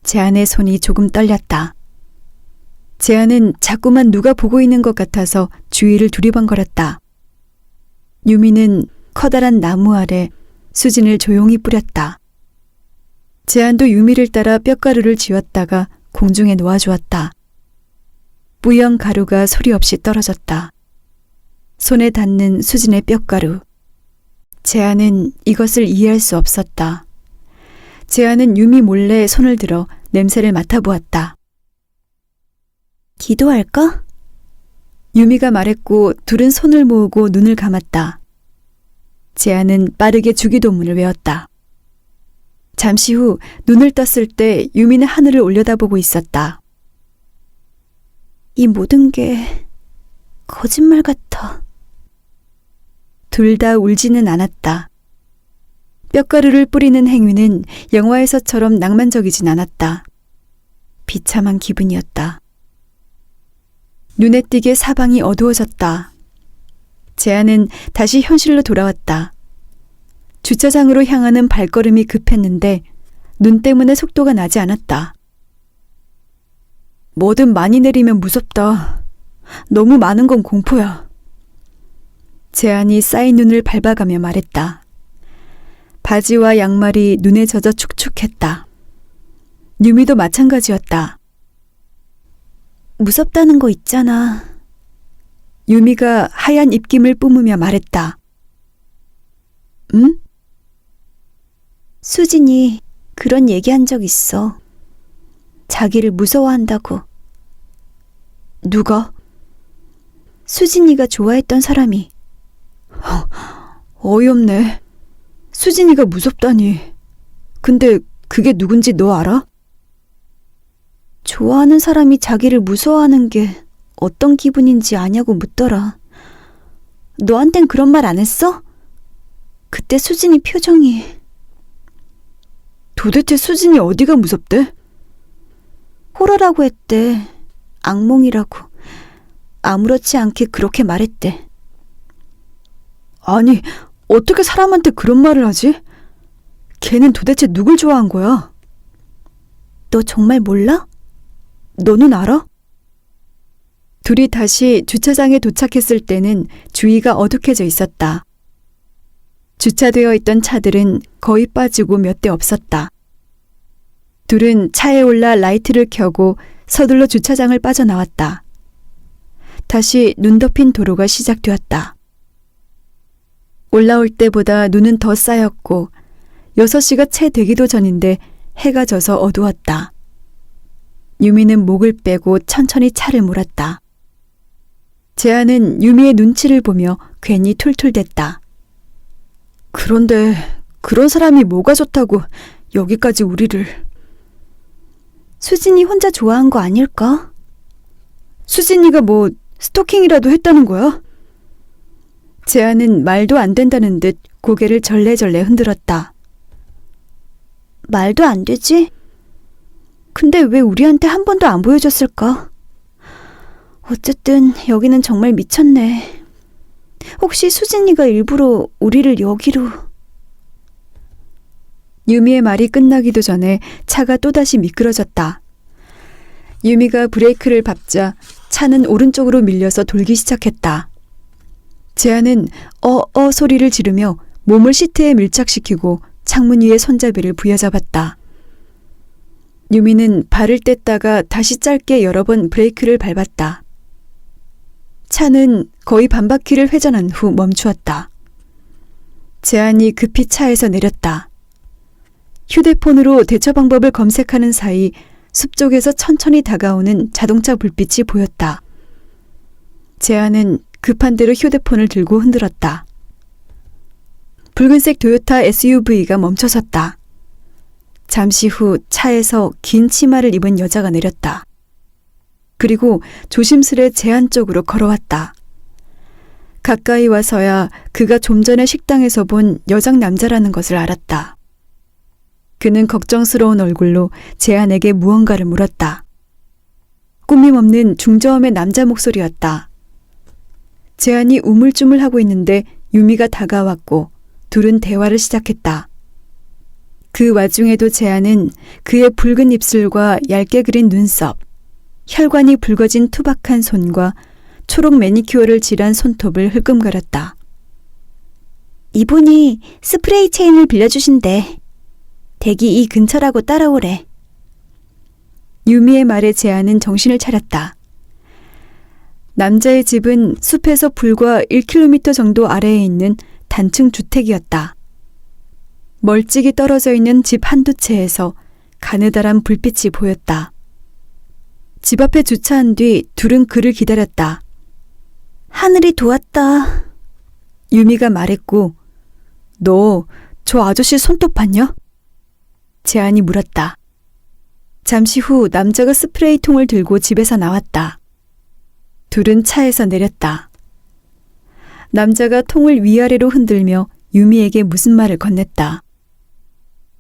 재한의 손이 조금 떨렸다. 재한은 자꾸만 누가 보고 있는 것 같아서 주위를 두리번거렸다. 유미는 커다란 나무 아래 수진을 조용히 뿌렸다. 재한도 유미를 따라 뼈가루를 쥐었다가 공중에 놓아주었다. 뿌연 가루가 소리 없이 떨어졌다. 손에 닿는 수진의 뼈가루. 재한은 이것을 이해할 수 없었다. 재한은 유미 몰래 손을 들어 냄새를 맡아보았다.
기도할까?
유미가 말했고 둘은 손을 모으고 눈을 감았다. 재한은 빠르게 주기도문을 외웠다. 잠시 후 눈을 떴을 때 유미는 하늘을 올려다보고 있었다.
이 모든 게 거짓말 같아.
둘 다 울지는 않았다. 뼈가루를 뿌리는 행위는 영화에서처럼 낭만적이진 않았다. 비참한 기분이었다. 눈에 띄게 사방이 어두워졌다. 재한은 다시 현실로 돌아왔다. 주차장으로 향하는 발걸음이 급했는데 눈 때문에 속도가 나지 않았다. 뭐든 많이 내리면 무섭다. 너무 많은 건 공포야. 재한이 쌓인 눈을 밟아가며 말했다. 바지와 양말이 눈에 젖어 축축했다. 유미도 마찬가지였다.
무섭다는 거 있잖아.
유미가 하얀 입김을 뿜으며 말했다. 응?
수진이 그런 얘기한 적 있어. 자기를 무서워한다고.
누가?
수진이가 좋아했던 사람이.
어이없네. 수진이가 무섭다니. 근데 그게 누군지 너 알아?
좋아하는 사람이 자기를 무서워하는 게 어떤 기분인지 아냐고 묻더라. 너한텐 그런 말 안 했어? 그때 수진이 표정이.
도대체 수진이 어디가 무섭대?
호러라고 했대. 악몽이라고. 아무렇지 않게 그렇게 말했대.
아니, 어떻게 사람한테 그런 말을 하지? 걔는 도대체 누굴 좋아한 거야?
너 정말 몰라?
너는 알아? 둘이 다시 주차장에 도착했을 때는 주위가 어둑해져 있었다. 주차되어 있던 차들은 거의 빠지고 몇 대 없었다. 둘은 차에 올라 라이트를 켜고 서둘러 주차장을 빠져나왔다. 다시 눈 덮인 도로가 시작되었다. 올라올 때보다 눈은 더 쌓였고 6시가 채 되기도 전인데 해가 져서 어두웠다. 유미는 목을 빼고 천천히 차를 몰았다. 재한은 유미의 눈치를 보며 괜히 툴툴댔다. 그런데 그런 사람이 뭐가 좋다고 여기까지 우리를.
수진이 혼자 좋아한 거 아닐까?
수진이가 뭐 스토킹이라도 했다는 거야? 재한은 말도 안 된다는 듯 고개를 절레절레 흔들었다.
말도 안 되지? 근데 왜 우리한테 한 번도 안 보여줬을까? 어쨌든 여기는 정말 미쳤네. 혹시 수진이가 일부러 우리를 여기로...
유미의 말이 끝나기도 전에 차가 또다시 미끄러졌다. 유미가 브레이크를 밟자 차는 오른쪽으로 밀려서 돌기 시작했다. 재한은 어어 소리를 지르며 몸을 시트에 밀착시키고 창문 위에 손잡이를 부여잡았다. 유미는 발을 뗐다가 다시 짧게 여러 번 브레이크를 밟았다. 차는 거의 반바퀴를 회전한 후 멈추었다. 재한이 급히 차에서 내렸다. 휴대폰으로 대처 방법을 검색하는 사이 숲 쪽에서 천천히 다가오는 자동차 불빛이 보였다. 재한은 급한 대로 휴대폰을 들고 흔들었다. 붉은색 도요타 SUV가 멈춰섰다. 잠시 후 차에서 긴 치마를 입은 여자가 내렸다. 그리고 조심스레 재한 쪽으로 걸어왔다. 가까이 와서야 그가 좀 전에 식당에서 본 여장 남자라는 것을 알았다. 그는 걱정스러운 얼굴로 재한에게 무언가를 물었다. 꾸밈없는 중저음의 남자 목소리였다. 재한이 우물쭈물하고 있는데 유미가 다가왔고 둘은 대화를 시작했다. 그 와중에도 재한은 그의 붉은 입술과 얇게 그린 눈썹, 혈관이 붉어진 투박한 손과 초록 매니큐어를 칠한 손톱을 흘끔거렸다.
이분이 스프레이 체인을 빌려주신대. 댁이 이 근처라고 따라오래.
유미의 말에 재한은 정신을 차렸다. 남자의 집은 숲에서 불과 1km 정도 아래에 있는 단층 주택이었다. 멀찍이 떨어져 있는 집 한두 채에서 가느다란 불빛이 보였다. 집 앞에 주차한 뒤 둘은 그를 기다렸다.
하늘이 도왔다.
유미가 말했고, 너 저 아저씨 손톱 봤냐? 재한이 물었다. 잠시 후 남자가 스프레이통을 들고 집에서 나왔다. 둘은 차에서 내렸다. 남자가 통을 위아래로 흔들며 유미에게 무슨 말을 건넸다.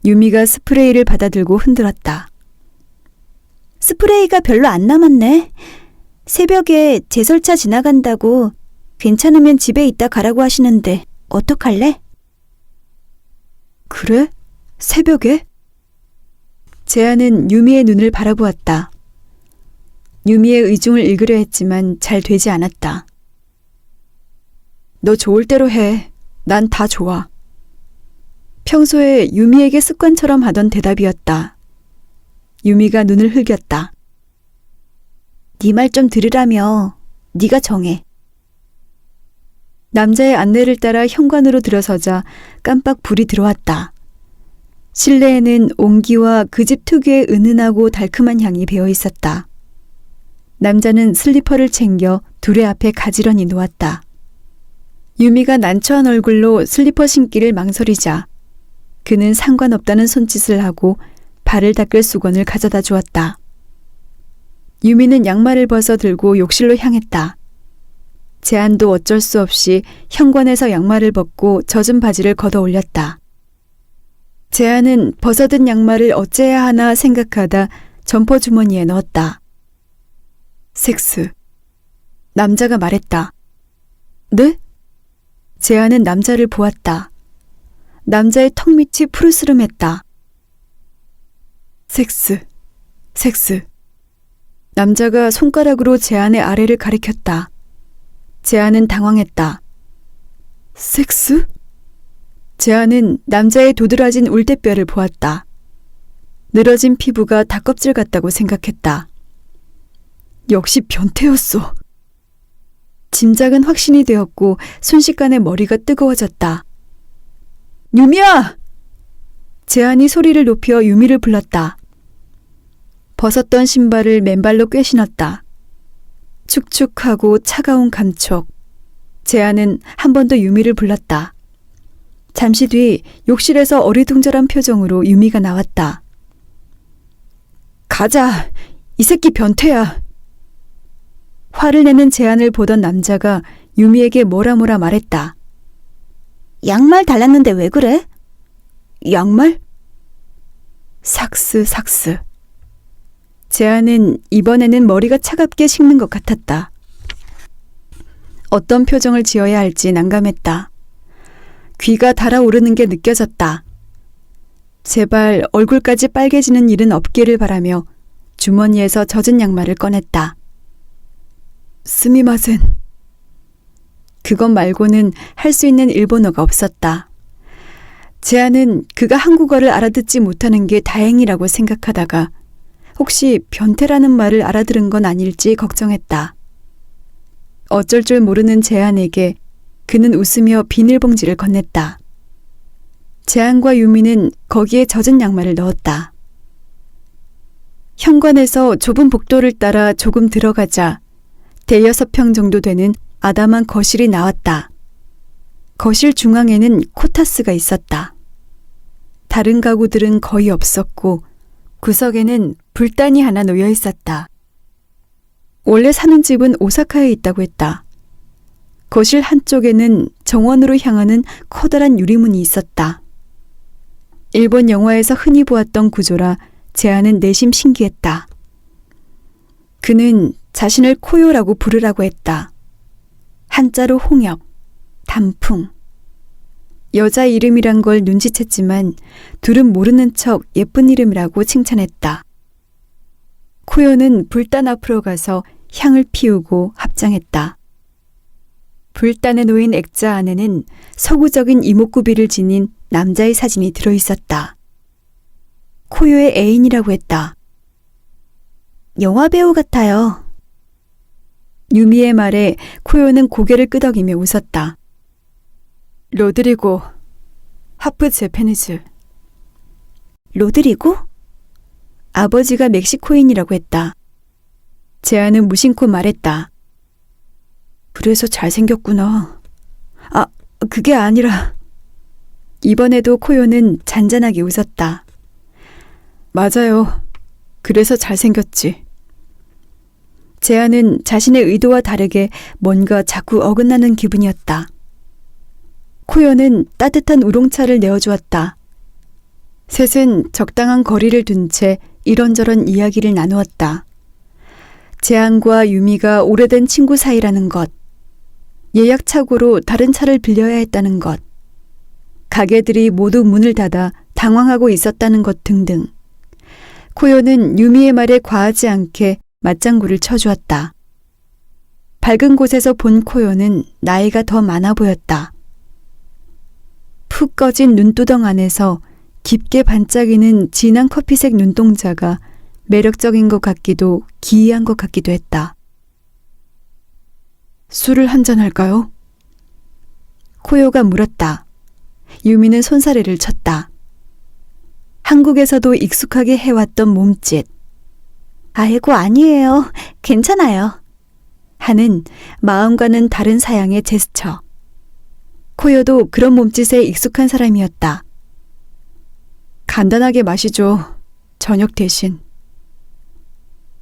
유미가 스프레이를 받아들고 흔들었다.
스프레이가 별로 안 남았네. 새벽에 제설차 지나간다고 괜찮으면 집에 있다 가라고 하시는데 어떡할래?
그래? 새벽에? 재한은 유미의 눈을 바라보았다. 유미의 의중을 읽으려 했지만 잘 되지 않았다. 너 좋을 대로 해. 난 다 좋아. 평소에 유미에게 습관처럼 하던 대답이었다. 유미가 눈을 흘겼다.
네 말 좀 들으라며. 네가 정해.
남자의 안내를 따라 현관으로 들어서자 깜빡 불이 들어왔다. 실내에는 옹기와 그 집 특유의 은은하고 달큼한 향이 배어 있었다. 남자는 슬리퍼를 챙겨 둘의 앞에 가지런히 놓았다. 유미가 난처한 얼굴로 슬리퍼 신기를 망설이자 그는 상관없다는 손짓을 하고 발을 닦을 수건을 가져다 주었다. 유미는 양말을 벗어 들고 욕실로 향했다. 재한도 어쩔 수 없이 현관에서 양말을 벗고 젖은 바지를 걷어 올렸다. 재한은 벗어든 양말을 어째야 하나 생각하다 점퍼 주머니에 넣었다. 섹스. 남자가 말했다. 네? 재한은 남자를 보았다. 남자의 턱 밑이 푸르스름했다. 섹스. 섹스. 남자가 손가락으로 재한의 아래를 가리켰다. 재한은 당황했다. 섹스? 재한은 남자의 도드라진 울대뼈를 보았다. 늘어진 피부가 닭껍질 같다고 생각했다. 역시 변태였어. 짐작은 확신이 되었고 순식간에 머리가 뜨거워졌다. 유미야! 재한이 소리를 높여 유미를 불렀다. 벗었던 신발을 맨발로 꿰신었다. 축축하고 차가운 감촉. 재한은 한 번 더 유미를 불렀다. 잠시 뒤 욕실에서 어리둥절한 표정으로 유미가 나왔다. 가자. 이 새끼 변태야. 화를 내는 재한을 보던 남자가 유미에게 뭐라 말했다.
양말 달랐는데 왜 그래?
양말? 삭스. 재한은 이번에는 머리가 차갑게 식는 것 같았다. 어떤 표정을 지어야 할지 난감했다. 귀가 달아오르는 게 느껴졌다. 제발 얼굴까지 빨개지는 일은 없기를 바라며 주머니에서 젖은 양말을 꺼냈다. 스미마센. 그것 말고는 할 수 있는 일본어가 없었다. 재한은 그가 한국어를 알아듣지 못하는 게 다행이라고 생각하다가 혹시 변태라는 말을 알아들은 건 아닐지 걱정했다. 어쩔 줄 모르는 재한에게 그는 웃으며 비닐봉지를 건넸다. 재한과 유미는 거기에 젖은 양말을 넣었다. 현관에서 좁은 복도를 따라 조금 들어가자 대여섯 평 정도 되는 아담한 거실이 나왔다. 거실 중앙에는 코타스가 있었다. 다른 가구들은 거의 없었고 구석에는 불단이 하나 놓여 있었다. 원래 사는 집은 오사카에 있다고 했다. 거실 한쪽에는 정원으로 향하는 커다란 유리문이 있었다. 일본 영화에서 흔히 보았던 구조라 재한은 내심 신기했다. 그는 자신을 코요라고 부르라고 했다. 한자로 홍역, 단풍. 여자 이름이란 걸 눈치챘지만 둘은 모르는 척 예쁜 이름이라고 칭찬했다. 코요는 불단 앞으로 가서 향을 피우고 합장했다. 불단에 놓인 액자 안에는 서구적인 이목구비를 지닌 남자의 사진이 들어있었다. 코요의 애인이라고 했다.
영화배우 같아요.
유미의 말에 코요는 고개를 끄덕이며 웃었다. 로드리고, 하프 제페니즈.
로드리고?
아버지가 멕시코인이라고 했다. 재한은 무심코 말했다. 그래서 잘생겼구나. 아, 그게 아니라. 이번에도 코요는 잔잔하게 웃었다. 맞아요. 그래서 잘생겼지. 재한은 자신의 의도와 다르게 뭔가 자꾸 어긋나는 기분이었다. 코요는 따뜻한 우롱차를 내어주었다. 셋은 적당한 거리를 둔 채 이런저런 이야기를 나누었다. 재한과 유미가 오래된 친구 사이라는 것, 예약착오로 다른 차를 빌려야 했다는 것, 가게들이 모두 문을 닫아 당황하고 있었다는 것 등등. 코요는 유미의 말에 과하지 않게 맞장구를 쳐주었다. 밝은 곳에서 본 코요는 나이가 더 많아 보였다. 푹 꺼진 눈두덩 안에서 깊게 반짝이는 진한 커피색 눈동자가 매력적인 것 같기도 기이한 것 같기도 했다. 술을 한잔 할까요? 코요가 물었다. 유미는 손사래를 쳤다. 한국에서도 익숙하게 해왔던 몸짓.
아이고, 아니에요. 괜찮아요.
하는 마음과는 다른 사양의 제스처. 코요도 그런 몸짓에 익숙한 사람이었다. 간단하게 마시죠. 저녁 대신.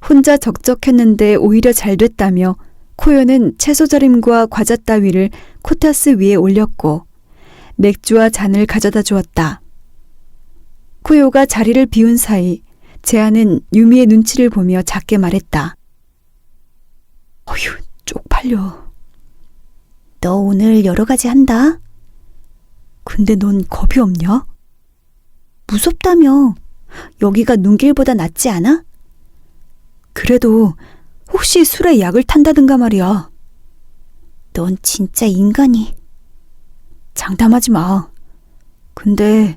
혼자 적적했는데 오히려 잘 됐다며 코요는 채소절임과 과자 따위를 코타스 위에 올렸고 맥주와 잔을 가져다 주었다. 코요가 자리를 비운 사이 재한은 유미의 눈치를 보며 작게 말했다. 어휴, 쪽팔려.
너 오늘 여러 가지 한다.
근데 넌 겁이 없냐?
무섭다며. 여기가 눈길보다 낫지 않아?
그래도 혹시 술에 약을 탄다든가 말이야.
넌 진짜 인간이.
장담하지 마. 근데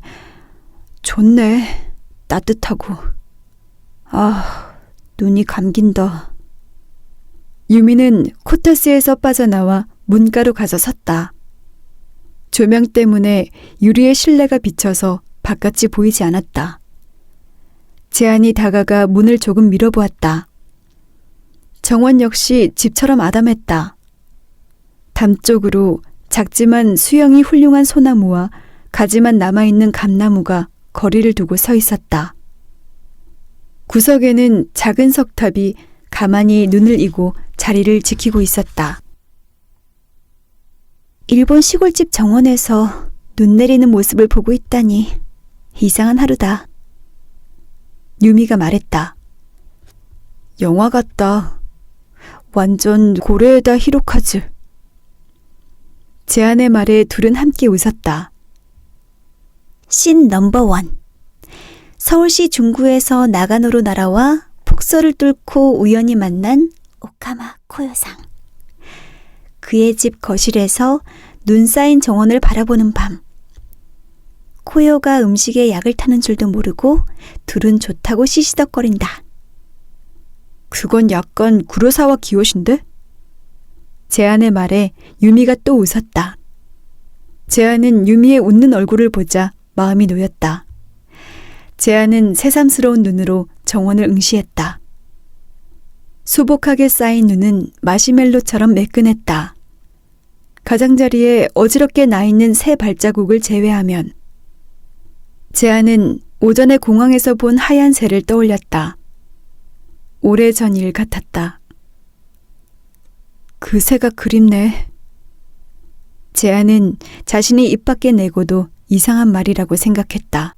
좋네. 따뜻하고. 아, 눈이 감긴다. 유미는 코타스에서 빠져나와 문가로 가서 섰다. 조명 때문에 유리의 실내가 비쳐서 바깥이 보이지 않았다. 재한이 다가가 문을 조금 밀어보았다. 정원 역시 집처럼 아담했다. 담 쪽으로 작지만 수영이 훌륭한 소나무와 가지만 남아있는 감나무가 거리를 두고 서 있었다. 구석에는 작은 석탑이 가만히 눈을 이고 자리를 지키고 있었다.
일본 시골집 정원에서 눈 내리는 모습을 보고 있다니 이상한 하루다.
유미가 말했다. 영화 같다. 완전 고레에다 히로카즈. 재한의 말에 둘은 함께 웃었다.
씬 넘버원. 서울시 중구에서 나가노로 날아와 폭설을 뚫고 우연히 만난 오카마 코요상. 그의 집 거실에서 눈 쌓인 정원을 바라보는 밤. 코요가 음식에 약을 타는 줄도 모르고 둘은 좋다고 시시덕거린다.
그건 약간 구로사와 기요시인데? 재한의 말에 유미가 또 웃었다. 재한은 유미의 웃는 얼굴을 보자 마음이 놓였다. 재한은 새삼스러운 눈으로 정원을 응시했다. 수복하게 쌓인 눈은 마시멜로처럼 매끈했다. 가장자리에 어지럽게 나있는 새 발자국을 제외하면 재한은 오전에 공항에서 본 하얀 새를 떠올렸다. 오래전 일 같았다. 그 새가 그립네. 재한은 자신이 입 밖에 내고도 이상한 말이라고 생각했다.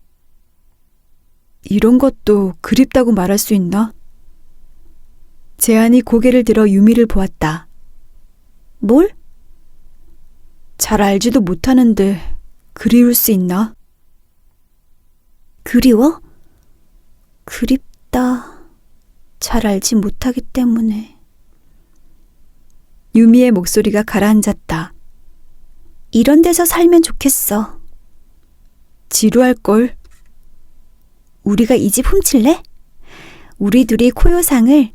이런 것도 그립다고 말할 수 있나? 재한이 고개를 들어 유미를 보았다.
뭘?
잘 알지도 못하는데 그리울 수 있나?
그리워? 그립다. 잘 알지 못하기 때문에.
유미의 목소리가 가라앉았다.
이런 데서 살면 좋겠어.
지루할걸.
우리가 이 집 훔칠래? 우리 둘이 코요상을.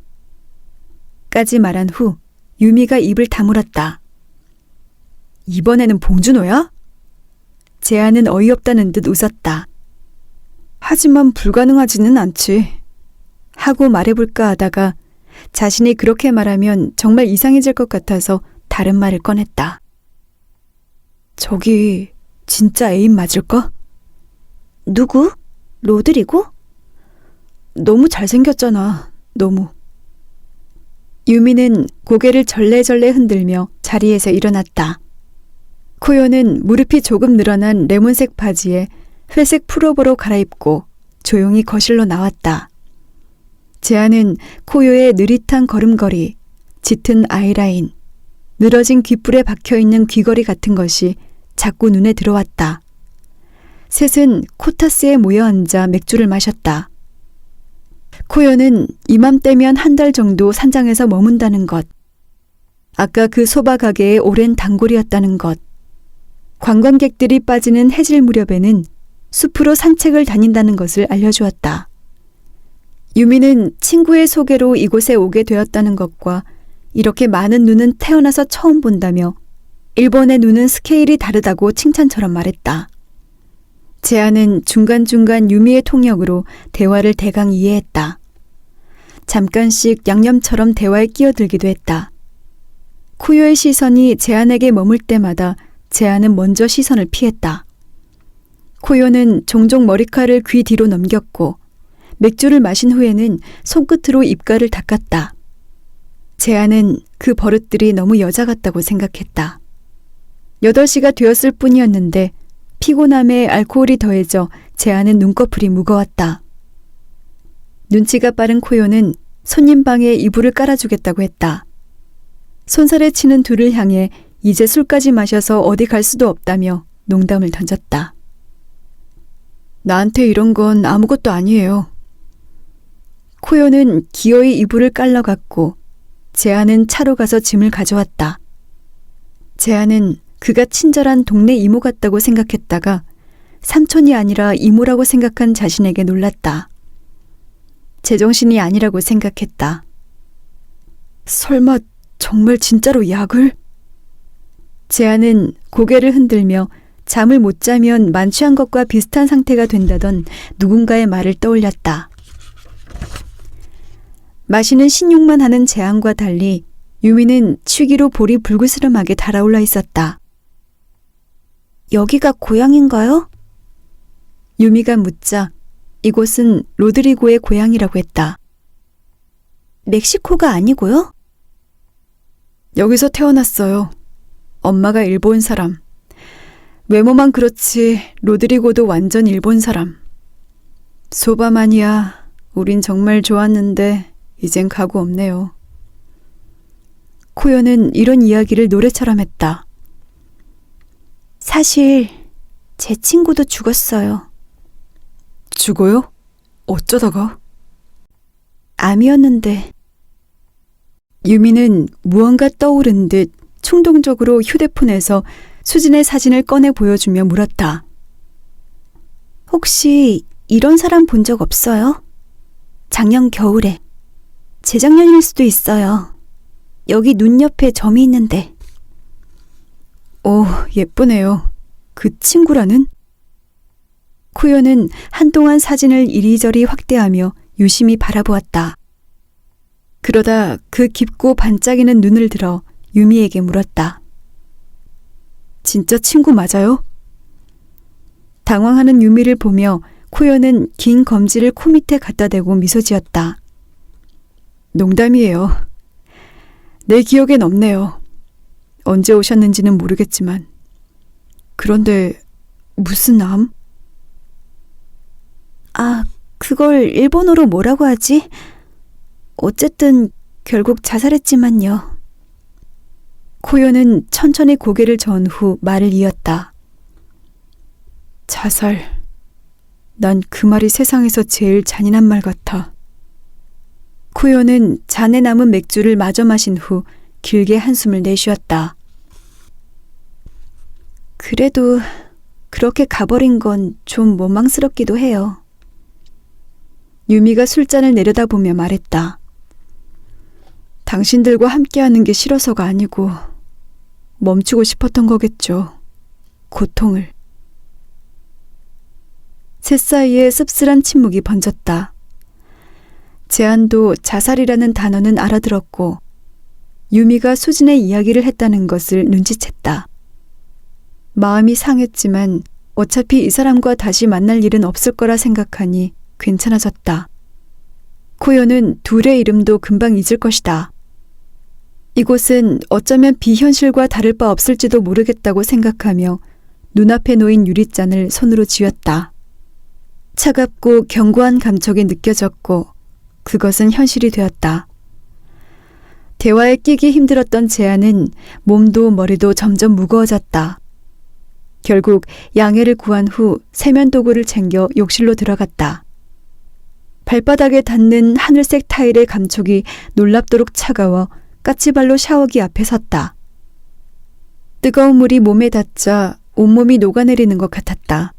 까지 말한 후 유미가 입을 다물었다. 이번에는 봉준호야? 재한은 어이없다는 듯 웃었다. 하지만 불가능하지는 않지. 하고 말해볼까 하다가 자신이 그렇게 말하면 정말 이상해질 것 같아서 다른 말을 꺼냈다. 저기 진짜 애인 맞을까?
누구? 로드리고?
너무 잘생겼잖아. 너무. 유미는 고개를 절레절레 흔들며 자리에서 일어났다. 코요는 무릎이 조금 늘어난 레몬색 바지에 회색 풀오버로 갈아입고 조용히 거실로 나왔다. 재한은 코요의 느릿한 걸음걸이, 짙은 아이라인, 늘어진 귓불에 박혀있는 귀걸이 같은 것이 자꾸 눈에 들어왔다. 셋은 코타스에 모여 앉아 맥주를 마셨다. 코요는 이맘때면 한 달 정도 산장에서 머문다는 것, 아까 그 소바 가게의 오랜 단골이었다는 것, 관광객들이 빠지는 해질 무렵에는 숲으로 산책을 다닌다는 것을 알려주었다. 유미는 친구의 소개로 이곳에 오게 되었다는 것과 이렇게 많은 눈은 태어나서 처음 본다며 일본의 눈은 스케일이 다르다고 칭찬처럼 말했다. 재한은 중간중간 유미의 통역으로 대화를 대강 이해했다. 잠깐씩 양념처럼 대화에 끼어들기도 했다. 코요의 시선이 재한에게 머물 때마다 재한은 먼저 시선을 피했다. 코요는 종종 머리카락을 귀 뒤로 넘겼고 맥주를 마신 후에는 손끝으로 입가를 닦았다. 재한은 그 버릇들이 너무 여자 같다고 생각했다. 8시가 되었을 뿐이었는데 피곤함에 알코올이 더해져 재한은 눈꺼풀이 무거웠다. 눈치가 빠른 코요는 손님 방에 이불을 깔아주겠다고 했다. 손살에 치는 둘을 향해 이제 술까지 마셔서 어디 갈 수도 없다며 농담을 던졌다. 나한테 이런 건 아무것도 아니에요. 코요는 기어이 이불을 깔러갔고 재한은 차로 가서 짐을 가져왔다. 재한은 그가 친절한 동네 이모 같다고 생각했다가 삼촌이 아니라 이모라고 생각한 자신에게 놀랐다. 제정신이 아니라고 생각했다. 설마 정말 진짜로 약을? 재한은 고개를 흔들며 잠을 못 자면 만취한 것과 비슷한 상태가 된다던 누군가의 말을 떠올렸다. 마시는 신용만 하는 재한과 달리 유미는 취기로 볼이 불그스름하게 달아올라 있었다.
여기가 고향인가요?
유미가 묻자 이곳은 로드리고의 고향이라고 했다.
멕시코가 아니고요?
여기서 태어났어요. 엄마가 일본 사람. 외모만 그렇지 로드리고도 완전 일본 사람. 소바마니아, 우린 정말 좋았는데 이젠 가고 없네요. 코요는 이런 이야기를 노래처럼 했다.
사실 제 친구도 죽었어요.
죽어요? 어쩌다가?
암이었는데.
유미는 무언가 떠오른 듯 충동적으로 휴대폰에서 수진의 사진을 꺼내 보여주며 물었다.
혹시 이런 사람 본 적 없어요? 작년 겨울에. 재작년일 수도 있어요. 여기 눈 옆에 점이 있는데.
오, 예쁘네요. 그 친구라는? 코요는 한동안 사진을 이리저리 확대하며 유심히 바라보았다. 그러다 그 깊고 반짝이는 눈을 들어 유미에게 물었다. 진짜 친구 맞아요? 당황하는 유미를 보며 코요는 긴 검지를 코 밑에 갖다 대고 미소 지었다. 농담이에요. 내 기억엔 없네요. 언제 오셨는지는 모르겠지만. 그런데 무슨 암?
아, 그걸 일본어로 뭐라고 하지? 어쨌든 결국 자살했지만요.
코요는 천천히 고개를 저은 후 말을 이었다. 자살. 난 그 말이 세상에서 제일 잔인한 말 같아. 코요는 잔에 남은 맥주를 마저 마신 후 길게 한숨을 내쉬었다.
그래도 그렇게 가버린 건 좀 원망스럽기도 해요.
유미가 술잔을 내려다보며 말했다. 당신들과 함께하는 게 싫어서가 아니고 멈추고 싶었던 거겠죠. 고통을. 셋 사이에 씁쓸한 침묵이 번졌다. 재한도 자살이라는 단어는 알아들었고 유미가 수진의 이야기를 했다는 것을 눈치챘다. 마음이 상했지만 어차피 이 사람과 다시 만날 일은 없을 거라 생각하니 괜찮아졌다. 코요는 둘의 이름도 금방 잊을 것이다. 이곳은 어쩌면 비현실과 다를 바 없을지도 모르겠다고 생각하며 눈앞에 놓인 유리잔을 손으로 쥐었다. 차갑고 견고한 감촉이 느껴졌고 그것은 현실이 되었다. 대화에 끼기 힘들었던 재한은 몸도 머리도 점점 무거워졌다. 결국 양해를 구한 후 세면도구를 챙겨 욕실로 들어갔다. 발바닥에 닿는 하늘색 타일의 감촉이 놀랍도록 차가워 까치발로 샤워기 앞에 섰다. 뜨거운 물이 몸에 닿자 온몸이 녹아내리는 것 같았다.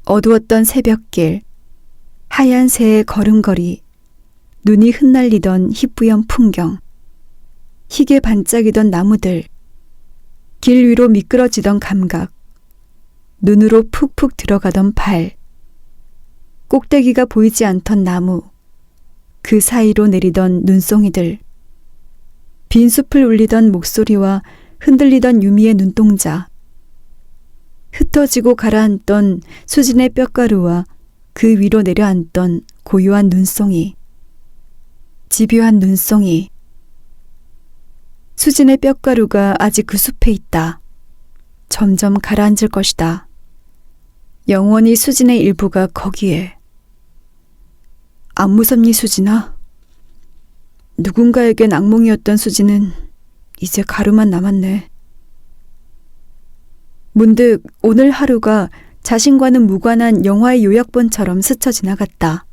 어두웠던 새벽길, 하얀 새의 걸음걸이, 눈이 흩날리던 희뿌연 풍경, 희게 반짝이던 나무들, 길 위로 미끄러지던 감각, 눈으로 푹푹 들어가던 발, 꼭대기가 보이지 않던 나무, 그 사이로 내리던 눈송이들. 빈 숲을 울리던 목소리와 흔들리던 유미의 눈동자. 흩어지고 가라앉던 수진의 뼈가루와 그 위로 내려앉던 고요한 눈송이. 집요한 눈송이. 수진의 뼈가루가 아직 그 숲에 있다. 점점 가라앉을 것이다. 영원히 수진의 일부가 거기에. 안 무섭니, 수진아? 누군가에겐 악몽이었던 수진은 이제 가루만 남았네. 문득 오늘 하루가 자신과는 무관한 영화의 요약본처럼 스쳐 지나갔다.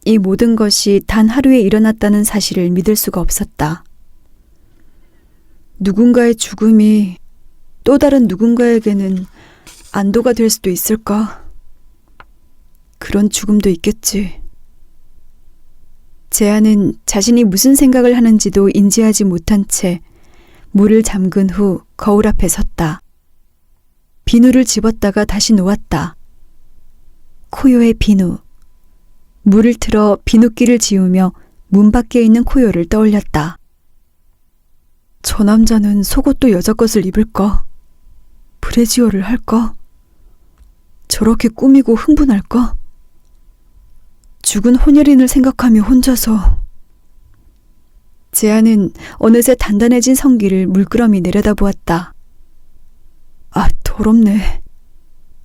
이 모든 것이 단 하루에 일어났다는 사실을 믿을 수가 없었다. 누군가의 죽음이 또 다른 누군가에게는 안도가 될 수도 있을까? 그런 죽음도 있겠지. 재한은 자신이 무슨 생각을 하는지도 인지하지 못한 채 물을 잠근 후 거울 앞에 섰다. 비누를 집었다가 다시 놓았다. 코요의 비누. 물을 틀어 비누기를 지우며 문 밖에 있는 코요를 떠올렸다. 저 남자는 속옷도 여자 것을 입을까? 브래지어를 할까? 저렇게 꾸미고 흥분할까? 죽은 혼혈인을 생각하며 혼자서. 재한은 어느새 단단해진 성기를 물끄러미 내려다보았다. 아, 더럽네.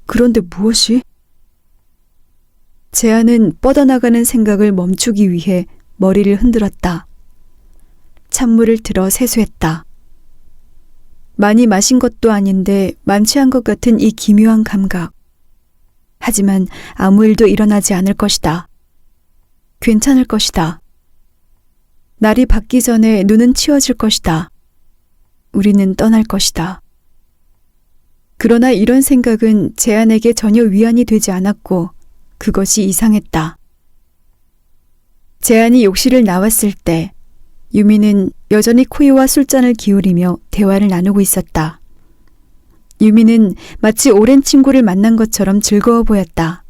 그런데 무엇이? 재한은 뻗어나가는 생각을 멈추기 위해 머리를 흔들었다. 찬물을 들어 세수했다. 많이 마신 것도 아닌데 만취한 것 같은 이 기묘한 감각. 하지만 아무 일도 일어나지 않을 것이다. 괜찮을 것이다. 날이 밝기 전에 눈은 치워질 것이다. 우리는 떠날 것이다. 그러나 이런 생각은 재한에게 전혀 위안이 되지 않았고 그것이 이상했다. 재한이 욕실을 나왔을 때 유미는 여전히 코요와 술잔을 기울이며 대화를 나누고 있었다. 유미는 마치 오랜 친구를 만난 것처럼 즐거워 보였다.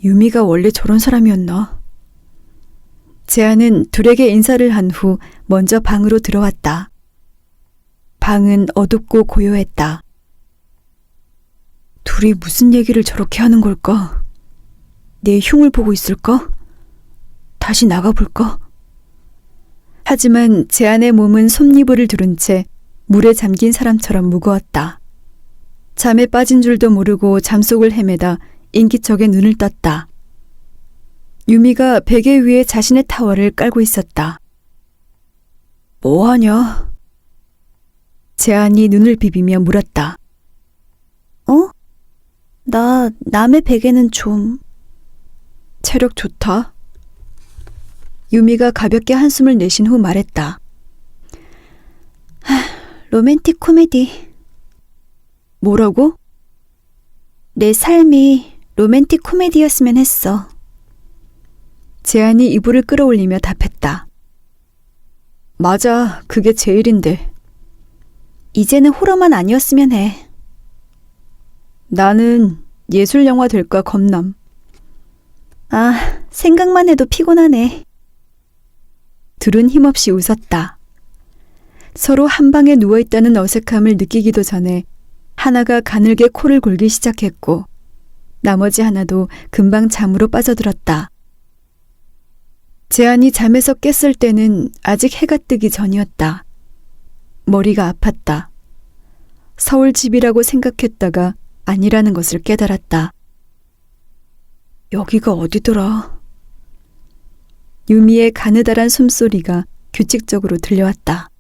유미가 원래 저런 사람이었나? 재한은 둘에게 인사를 한 후 먼저 방으로 들어왔다. 방은 어둡고 고요했다. 둘이 무슨 얘기를 저렇게 하는 걸까? 내 흉을 보고 있을까? 다시 나가볼까? 하지만 재한의 몸은 솜니부를 두른 채 물에 잠긴 사람처럼 무거웠다. 잠에 빠진 줄도 모르고 잠속을 헤매다 인기척에 눈을 떴다. 유미가 베개 위에 자신의 타월을 깔고 있었다. 뭐하냐? 재한이 눈을 비비며 물었다.
어? 나 남의 베개는 좀...
체력 좋다. 유미가 가볍게 한숨을 내쉰 후 말했다.
로맨틱 코미디.
뭐라고?
내 삶이 로맨틱 코미디였으면 했어.
재한이 이불을 끌어올리며 답했다. 맞아, 그게 제일인데.
이제는 호러만 아니었으면 해.
나는 예술영화 될까 겁남.
아, 생각만 해도 피곤하네.
둘은 힘없이 웃었다. 서로 한 방에 누워있다는 어색함을 느끼기도 전에 하나가 가늘게 코를 골기 시작했고 나머지 하나도 금방 잠으로 빠져들었다. 재한이 잠에서 깼을 때는 아직 해가 뜨기 전이었다. 머리가 아팠다. 서울 집이라고 생각했다가 아니라는 것을 깨달았다. 여기가 어디더라? 유미의 가느다란 숨소리가 규칙적으로 들려왔다.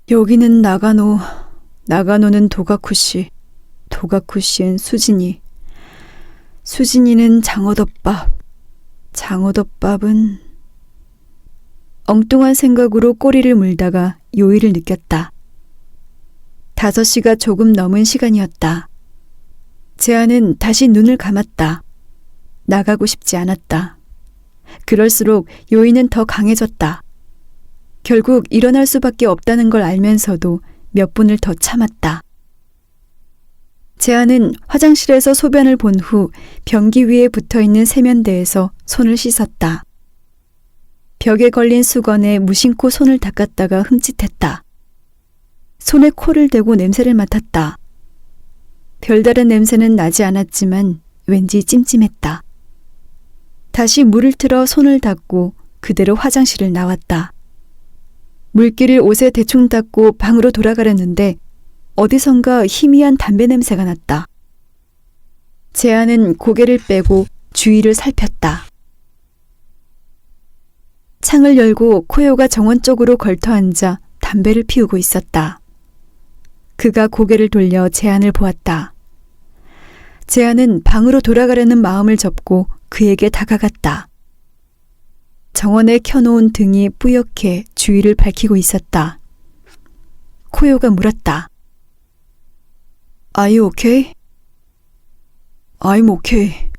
여기는 나가노, 나가노는 도가쿠시, 도가쿠시엔 수진이, 수진이는 장어덮밥, 장어덮밥은... 엉뚱한 생각으로 꼬리를 물다가 요일을 느꼈다. 5시가 조금 넘은 시간이었다. 재한은 다시 눈을 감았다. 나가고 싶지 않았다. 그럴수록 요인은 더 강해졌다. 결국 일어날 수밖에 없다는 걸 알면서도 몇 분을 더 참았다. 재한은 화장실에서 소변을 본 후 변기 위에 붙어있는 세면대에서 손을 씻었다. 벽에 걸린 수건에 무심코 손을 닦았다가 흠칫했다. 손에 코를 대고 냄새를 맡았다. 별다른 냄새는 나지 않았지만 왠지 찜찜했다. 다시 물을 틀어 손을 닦고 그대로 화장실을 나왔다. 물기를 옷에 대충 닦고 방으로 돌아가려는데 어디선가 희미한 담배 냄새가 났다. 재한은 고개를 빼고 주위를 살폈다. 창을 열고 코요가 정원 쪽으로 걸터앉아 담배를 피우고 있었다. 그가 고개를 돌려 재한을 보았다. 재한은 방으로 돌아가려는 마음을 접고 그에게 다가갔다. 정원에 켜놓은 등이 뿌옇게 주위를 밝히고 있었다. 코요가 물었다. Are you okay? I'm okay.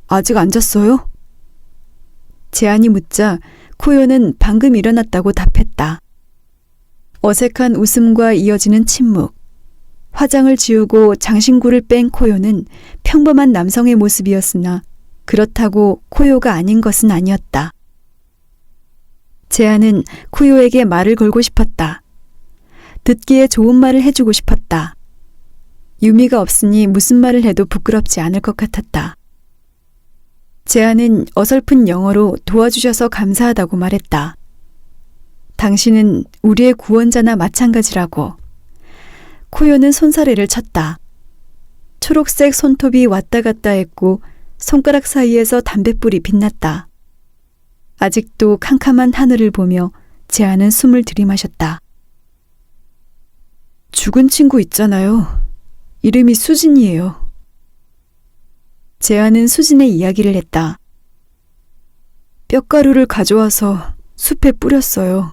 아직 안 잤어요? 재한이 묻자 코요는 방금 일어났다고 답했다. 어색한 웃음과 이어지는 침묵. 화장을 지우고 장신구를 뺀 코요는 평범한 남성의 모습이었으나 그렇다고 코요가 아닌 것은 아니었다. 재한은 코요에게 말을 걸고 싶었다. 듣기에 좋은 말을 해주고 싶었다. 유미가 없으니 무슨 말을 해도 부끄럽지 않을 것 같았다. 재한은 어설픈 영어로 도와주셔서 감사하다고 말했다. 당신은 우리의 구원자나 마찬가지라고. 코요는 손사래를 쳤다. 초록색 손톱이 왔다 갔다 했고 손가락 사이에서 담뱃불이 빛났다. 아직도 캄캄한 하늘을 보며 재한은 숨을 들이마셨다. 죽은 친구 있잖아요. 이름이 수진이에요. 재한은 수진의 이야기를 했다. 뼈가루를 가져와서 숲에 뿌렸어요.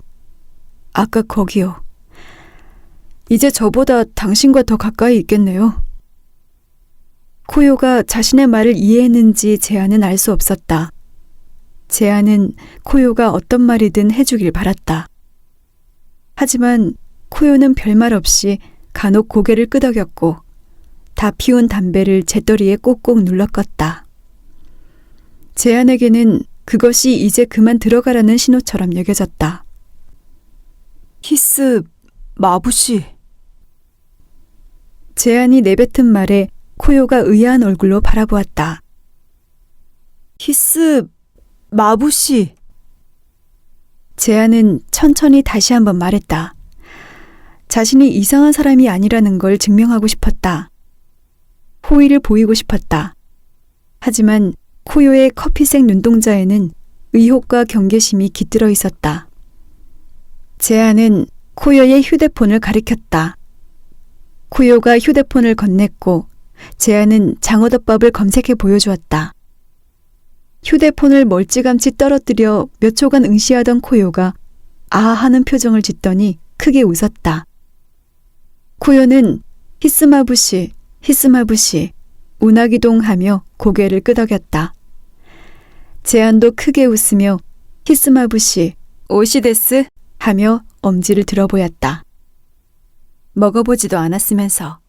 아까 거기요. 이제 저보다 당신과 더 가까이 있겠네요. 코요가 자신의 말을 이해했는지 재한은 알 수 없었다. 재한은 코요가 어떤 말이든 해주길 바랐다. 하지만 코요는 별말 없이 간혹 고개를 끄덕였고 다 피운 담배를 재떨이에 꼭꼭 눌러 껐다. 재한에게는 그것이 이제 그만 들어가라는 신호처럼 여겨졌다. 히스 마부시. 재한이 내뱉은 말에 코요가 의아한 얼굴로 바라보았다. 히스 마부시. 재한은 천천히 다시 한번 말했다. 자신이 이상한 사람이 아니라는 걸 증명하고 싶었다. 호의를 보이고 싶었다. 하지만 코요의 커피색 눈동자에는 의혹과 경계심이 깃들어 있었다. 재한은 코요의 휴대폰을 가리켰다. 코요가 휴대폰을 건넸고 재한은 장어덮밥을 검색해 보여주었다. 휴대폰을 멀찌감치 떨어뜨려 몇 초간 응시하던 코요가 아 하는 표정을 짓더니 크게 웃었다. 코요는 히스마부시 히스마부시 운하기동 하며 고개를 끄덕였다. 재한도 크게 웃으며 히스마부시 오시데스 하며 엄지를 들어보였다. 먹어보지도 않았으면서.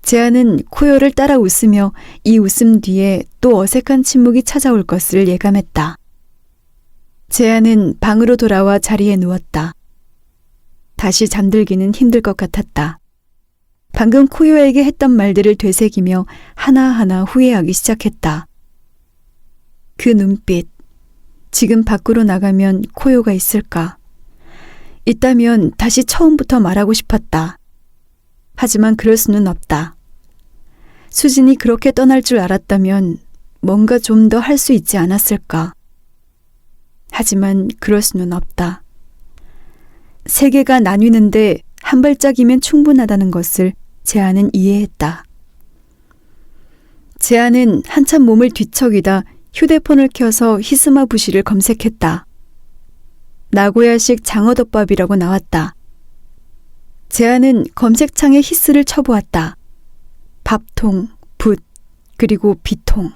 재한은 코요를 따라 웃으며 이 웃음 뒤에 또 어색한 침묵이 찾아올 것을 예감했다. 재한은 방으로 돌아와 자리에 누웠다. 다시 잠들기는 힘들 것 같았다. 방금 코요에게 했던 말들을 되새기며 하나하나 후회하기 시작했다. 그 눈빛, 지금 밖으로 나가면 코요가 있을까? 있다면 다시 처음부터 말하고 싶었다. 하지만 그럴 수는 없다. 수진이 그렇게 떠날 줄 알았다면 뭔가 좀 더 할 수 있지 않았을까? 하지만 그럴 수는 없다. 세계가 나뉘는데 한 발짝이면 충분하다는 것을 재한은 이해했다. 재한은 한참 몸을 뒤척이다 휴대폰을 켜서 히스마부시를 검색했다. 나고야식 장어덮밥이라고 나왔다. 재한은 검색창에 히스를 쳐보았다. 밥통, 붓, 그리고 비통.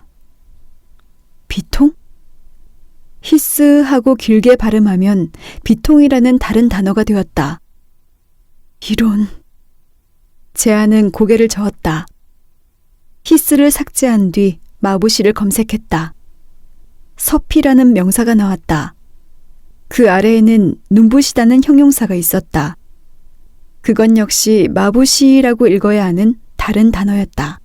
비통? 히스하고 길게 발음하면 비통이라는 다른 단어가 되었다. 이런. 재한은 고개를 저었다. 히스를 삭제한 뒤 마부시를 검색했다. 서피라는 명사가 나왔다. 그 아래에는 눈부시다는 형용사가 있었다. 그건 역시 마부시라고 읽어야 하는 다른 단어였다.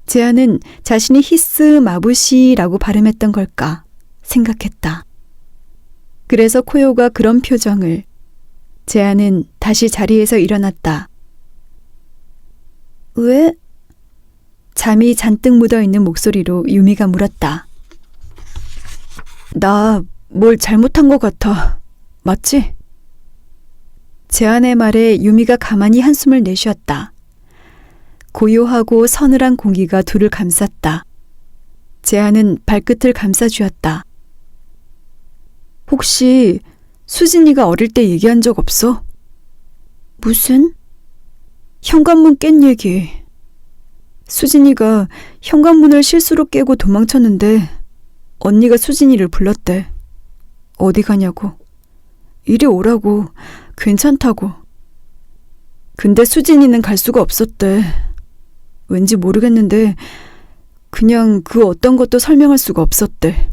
재한은 자신이 히스 마부시라고 발음했던 걸까 생각했다. 그래서 코요가 그런 표정을. 재한은 다시 자리에서 일어났다.
왜?
잠이 잔뜩 묻어있는 목소리로 유미가 물었다. 나 뭘 잘못한 것 같아. 맞지? 재한의 말에 유미가 가만히 한숨을 내쉬었다. 고요하고 서늘한 공기가 둘을 감쌌다. 재한은 발끝을 감싸쥐었다. 혹시 수진이가 어릴 때 얘기한 적 없어?
무슨?
현관문 깬 얘기. 수진이가 현관문을 실수로 깨고 도망쳤는데 언니가 수진이를 불렀대. 어디 가냐고. 이리 오라고. 괜찮다고. 근데 수진이는 갈 수가 없었대. 왠지 모르겠는데 그냥 그 어떤 것도 설명할 수가 없었대.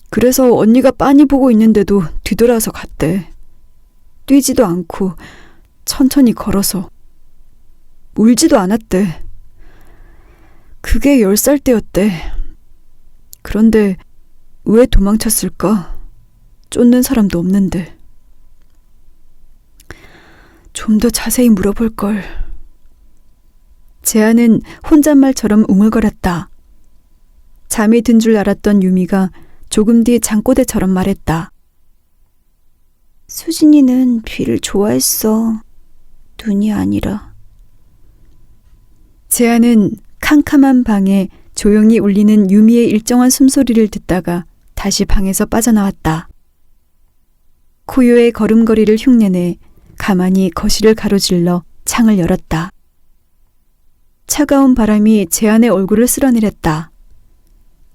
그래서 언니가 빤히 보고 있는데도 뒤돌아서 갔대. 뛰지도 않고 천천히 걸어서. 울지도 않았대. 그게 10살 때였대. 그런데 왜 도망쳤을까? 쫓는 사람도 없는데. 좀 더 자세히 물어볼걸. 재한은 혼잣말처럼 웅얼거렸다. 잠이 든 줄 알았던 유미가 조금 뒤 잠꼬대처럼 말했다.
수진이는 비를 좋아했어. 눈이 아니라.
재한은 캄캄한 방에 조용히 울리는 유미의 일정한 숨소리를 듣다가 다시 방에서 빠져나왔다. 코요의 걸음걸이를 흉내내 가만히 거실을 가로질러 창을 열었다. 차가운 바람이 재한의 얼굴을 쓸어내렸다.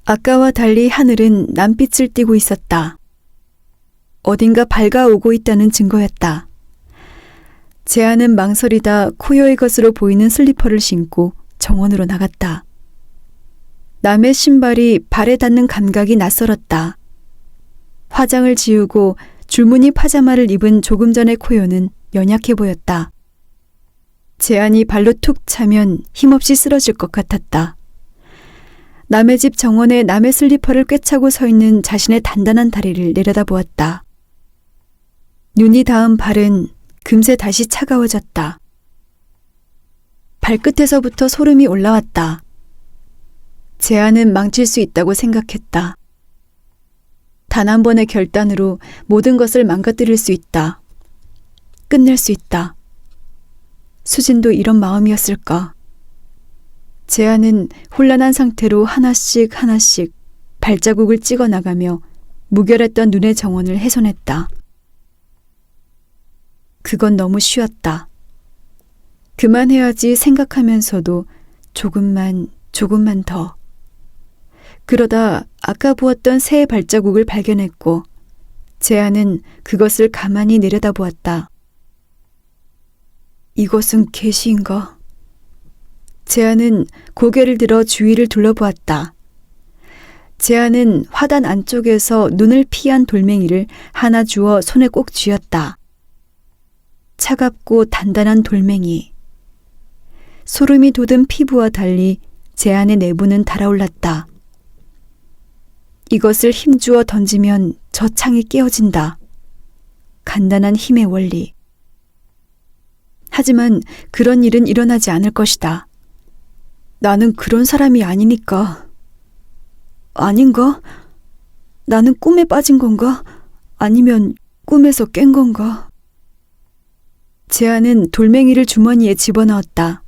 아까와 달리 하늘은 남빛을 띠고 있었다. 어딘가 밝아오고 있다는 증거였다. 재한은 망설이다 코요의 것으로 보이는 슬리퍼를 신고 정원으로 나갔다. 남의 신발이 발에 닿는 감각이 낯설었다. 화장을 지우고 줄무늬 파자마를 입은 조금 전의 코요는 연약해 보였다. 재한이 발로 툭 차면 힘없이 쓰러질 것 같았다. 남의 집 정원에 남의 슬리퍼를 꿰차고 서 있는 자신의 단단한 다리를 내려다보았다. 눈이 닿은 발은 금세 다시 차가워졌다. 발끝에서부터 소름이 올라왔다. 재한은 망칠 수 있다고 생각했다. 단 한 번의 결단으로 모든 것을 망가뜨릴 수 있다. 끝낼 수 있다. 수진도 이런 마음이었을까? 재한은 혼란한 상태로 하나씩 발자국을 찍어 나가며 무결했던 눈의 정원을 훼손했다. 그건 너무 쉬웠다. 그만해야지 생각하면서도 조금만 더. 그러다 아까 보았던 새의 발자국을 발견했고 재한은 그것을 가만히 내려다보았다. 이것은 계시인가? 재한은 고개를 들어 주위를 둘러보았다. 재한은 화단 안쪽에서 눈을 피한 돌멩이를 하나 주워 손에 꼭 쥐었다. 차갑고 단단한 돌멩이. 소름이 돋은 피부와 달리 재한의 내부는 달아올랐다. 이것을 힘주어 던지면 저 창이 깨어진다. 간단한 힘의 원리. 하지만 그런 일은 일어나지 않을 것이다. 나는 그런 사람이 아니니까. 아닌가? 나는 꿈에 빠진 건가? 아니면 꿈에서 깬 건가? 재한은 돌멩이를 주머니에 집어넣었다.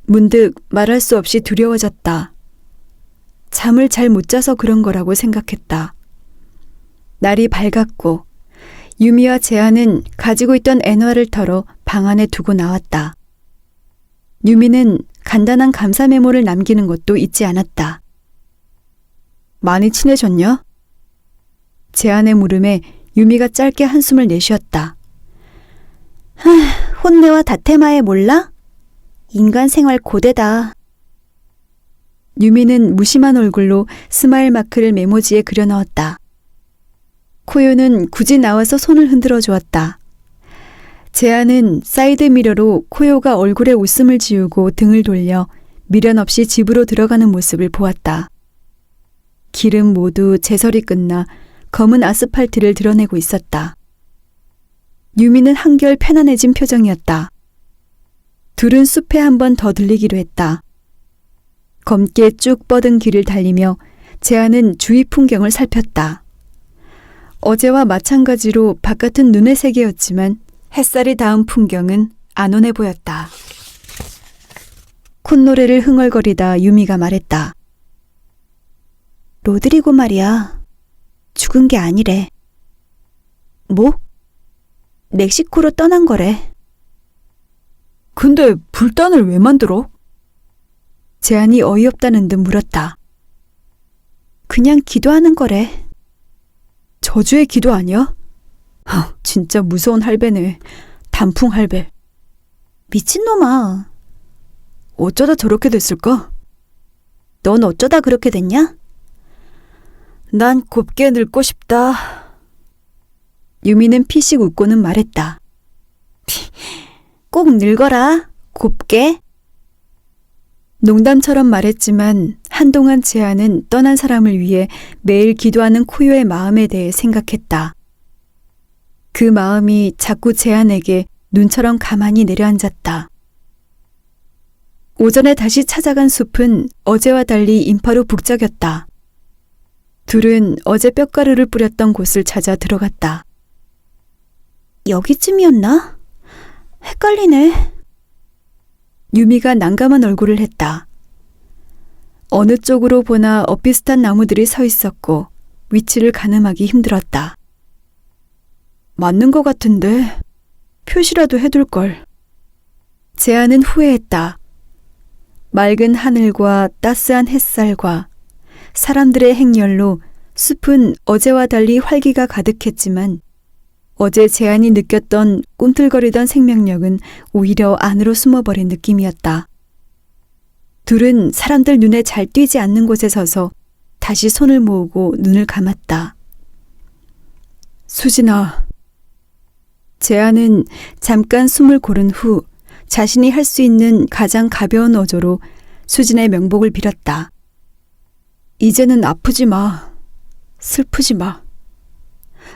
문득 말할 수 없이 두려워졌다. 잠을 잘 못 자서 그런 거라고 생각했다. 날이 밝았고 유미와 재한은 가지고 있던 애너를 털어 방 안에 두고 나왔다. 유미는 간단한 감사 메모를 남기는 것도 잊지 않았다. 많이 친해졌냐? 재한의 물음에 유미가 짧게 한숨을 내쉬었다.
혼내와 다테마에 몰라? 인간 생활 고되다.
유미는 무심한 얼굴로 스마일 마크를 메모지에 그려 넣었다. 코요는 굳이 나와서 손을 흔들어 주었다. 재한은 사이드 미러로 코요가 얼굴에 웃음을 지우고 등을 돌려 미련 없이 집으로 들어가는 모습을 보았다. 길은 모두 제설이 끝나 검은 아스팔트를 드러내고 있었다. 유미는 한결 편안해진 표정이었다. 둘은 숲에 한 번 더 들리기로 했다. 검게 쭉 뻗은 길을 달리며 재한은 주위 풍경을 살폈다. 어제와 마찬가지로 바깥은 눈의 세계였지만 햇살이 닿은 풍경은 안온해 보였다. 콧노래를 흥얼거리다 유미가 말했다.
로드리고 말이야. 죽은 게 아니래.
뭐?
멕시코로 떠난 거래.
근데 불단을 왜 만들어? 재한이 어이없다는 듯 물었다.
그냥 기도하는 거래.
저주의 기도 아니야? 진짜 무서운 할배네. 단풍 할배.
미친놈아.
어쩌다 저렇게 됐을까?
넌 어쩌다 그렇게 됐냐?
난 곱게 늙고 싶다. 유미는 피식 웃고는 말했다.
꼭 늙어라. 곱게.
농담처럼 말했지만 한동안 재한은 떠난 사람을 위해 매일 기도하는 코요의 마음에 대해 생각했다. 그 마음이 자꾸 재한에게 눈처럼 가만히 내려앉았다. 오전에 다시 찾아간 숲은 어제와 달리 인파로 북적였다. 둘은 어제 뼈가루를 뿌렸던 곳을 찾아 들어갔다.
여기쯤이었나? 헷갈리네.
유미가 난감한 얼굴을 했다. 어느 쪽으로 보나 엇비슷한 나무들이 서 있었고 위치를 가늠하기 힘들었다. 맞는 것 같은데 표시라도 해둘걸. 재한은 후회했다. 맑은 하늘과 따스한 햇살과 사람들의 행렬로 숲은 어제와 달리 활기가 가득했지만 어제 재한이 느꼈던 꿈틀거리던 생명력은 오히려 안으로 숨어버린 느낌이었다. 둘은 사람들 눈에 잘 띄지 않는 곳에 서서 다시 손을 모으고 눈을 감았다. 수진아. 재한은 잠깐 숨을 고른 후 자신이 할 수 있는 가장 가벼운 어조로 수진의 명복을 빌었다. 이제는 아프지 마. 슬프지 마.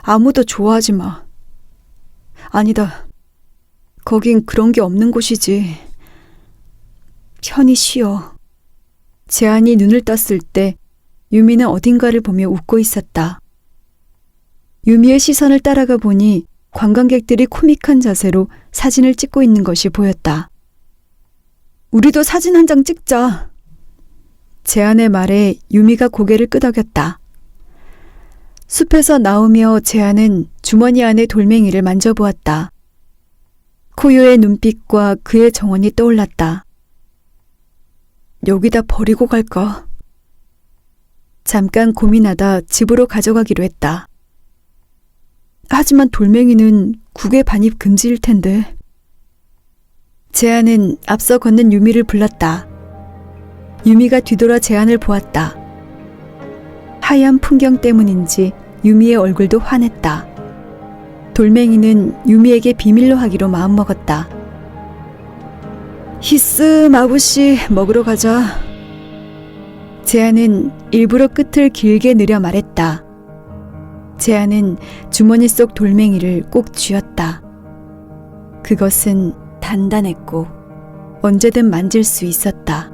아무도 좋아하지 마. 아니다. 거긴 그런 게 없는 곳이지. 편히 쉬어. 재한이 눈을 떴을 때 유미는 어딘가를 보며 웃고 있었다. 유미의 시선을 따라가 보니 관광객들이 코믹한 자세로 사진을 찍고 있는 것이 보였다. 우리도 사진 한 장 찍자. 재한의 말에 유미가 고개를 끄덕였다. 숲에서 나오며 재한은 주머니 안의 돌멩이를 만져보았다. 코요의 눈빛과 그의 정원이 떠올랐다. 여기다 버리고 갈까? 잠깐 고민하다 집으로 가져가기로 했다. 하지만 돌멩이는 국외 반입 금지일 텐데. 재한은 앞서 걷는 유미를 불렀다. 유미가 뒤돌아 재한을 보았다. 하얀 풍경 때문인지 유미의 얼굴도 환했다. 돌멩이는 유미에게 비밀로 하기로 마음먹었다. 히스 마부씨 먹으러 가자. 재한은 일부러 끝을 길게 늘여 말했다. 재한은 주머니 속 돌멩이를 꼭 쥐었다. 그것은 단단했고 언제든 만질 수 있었다.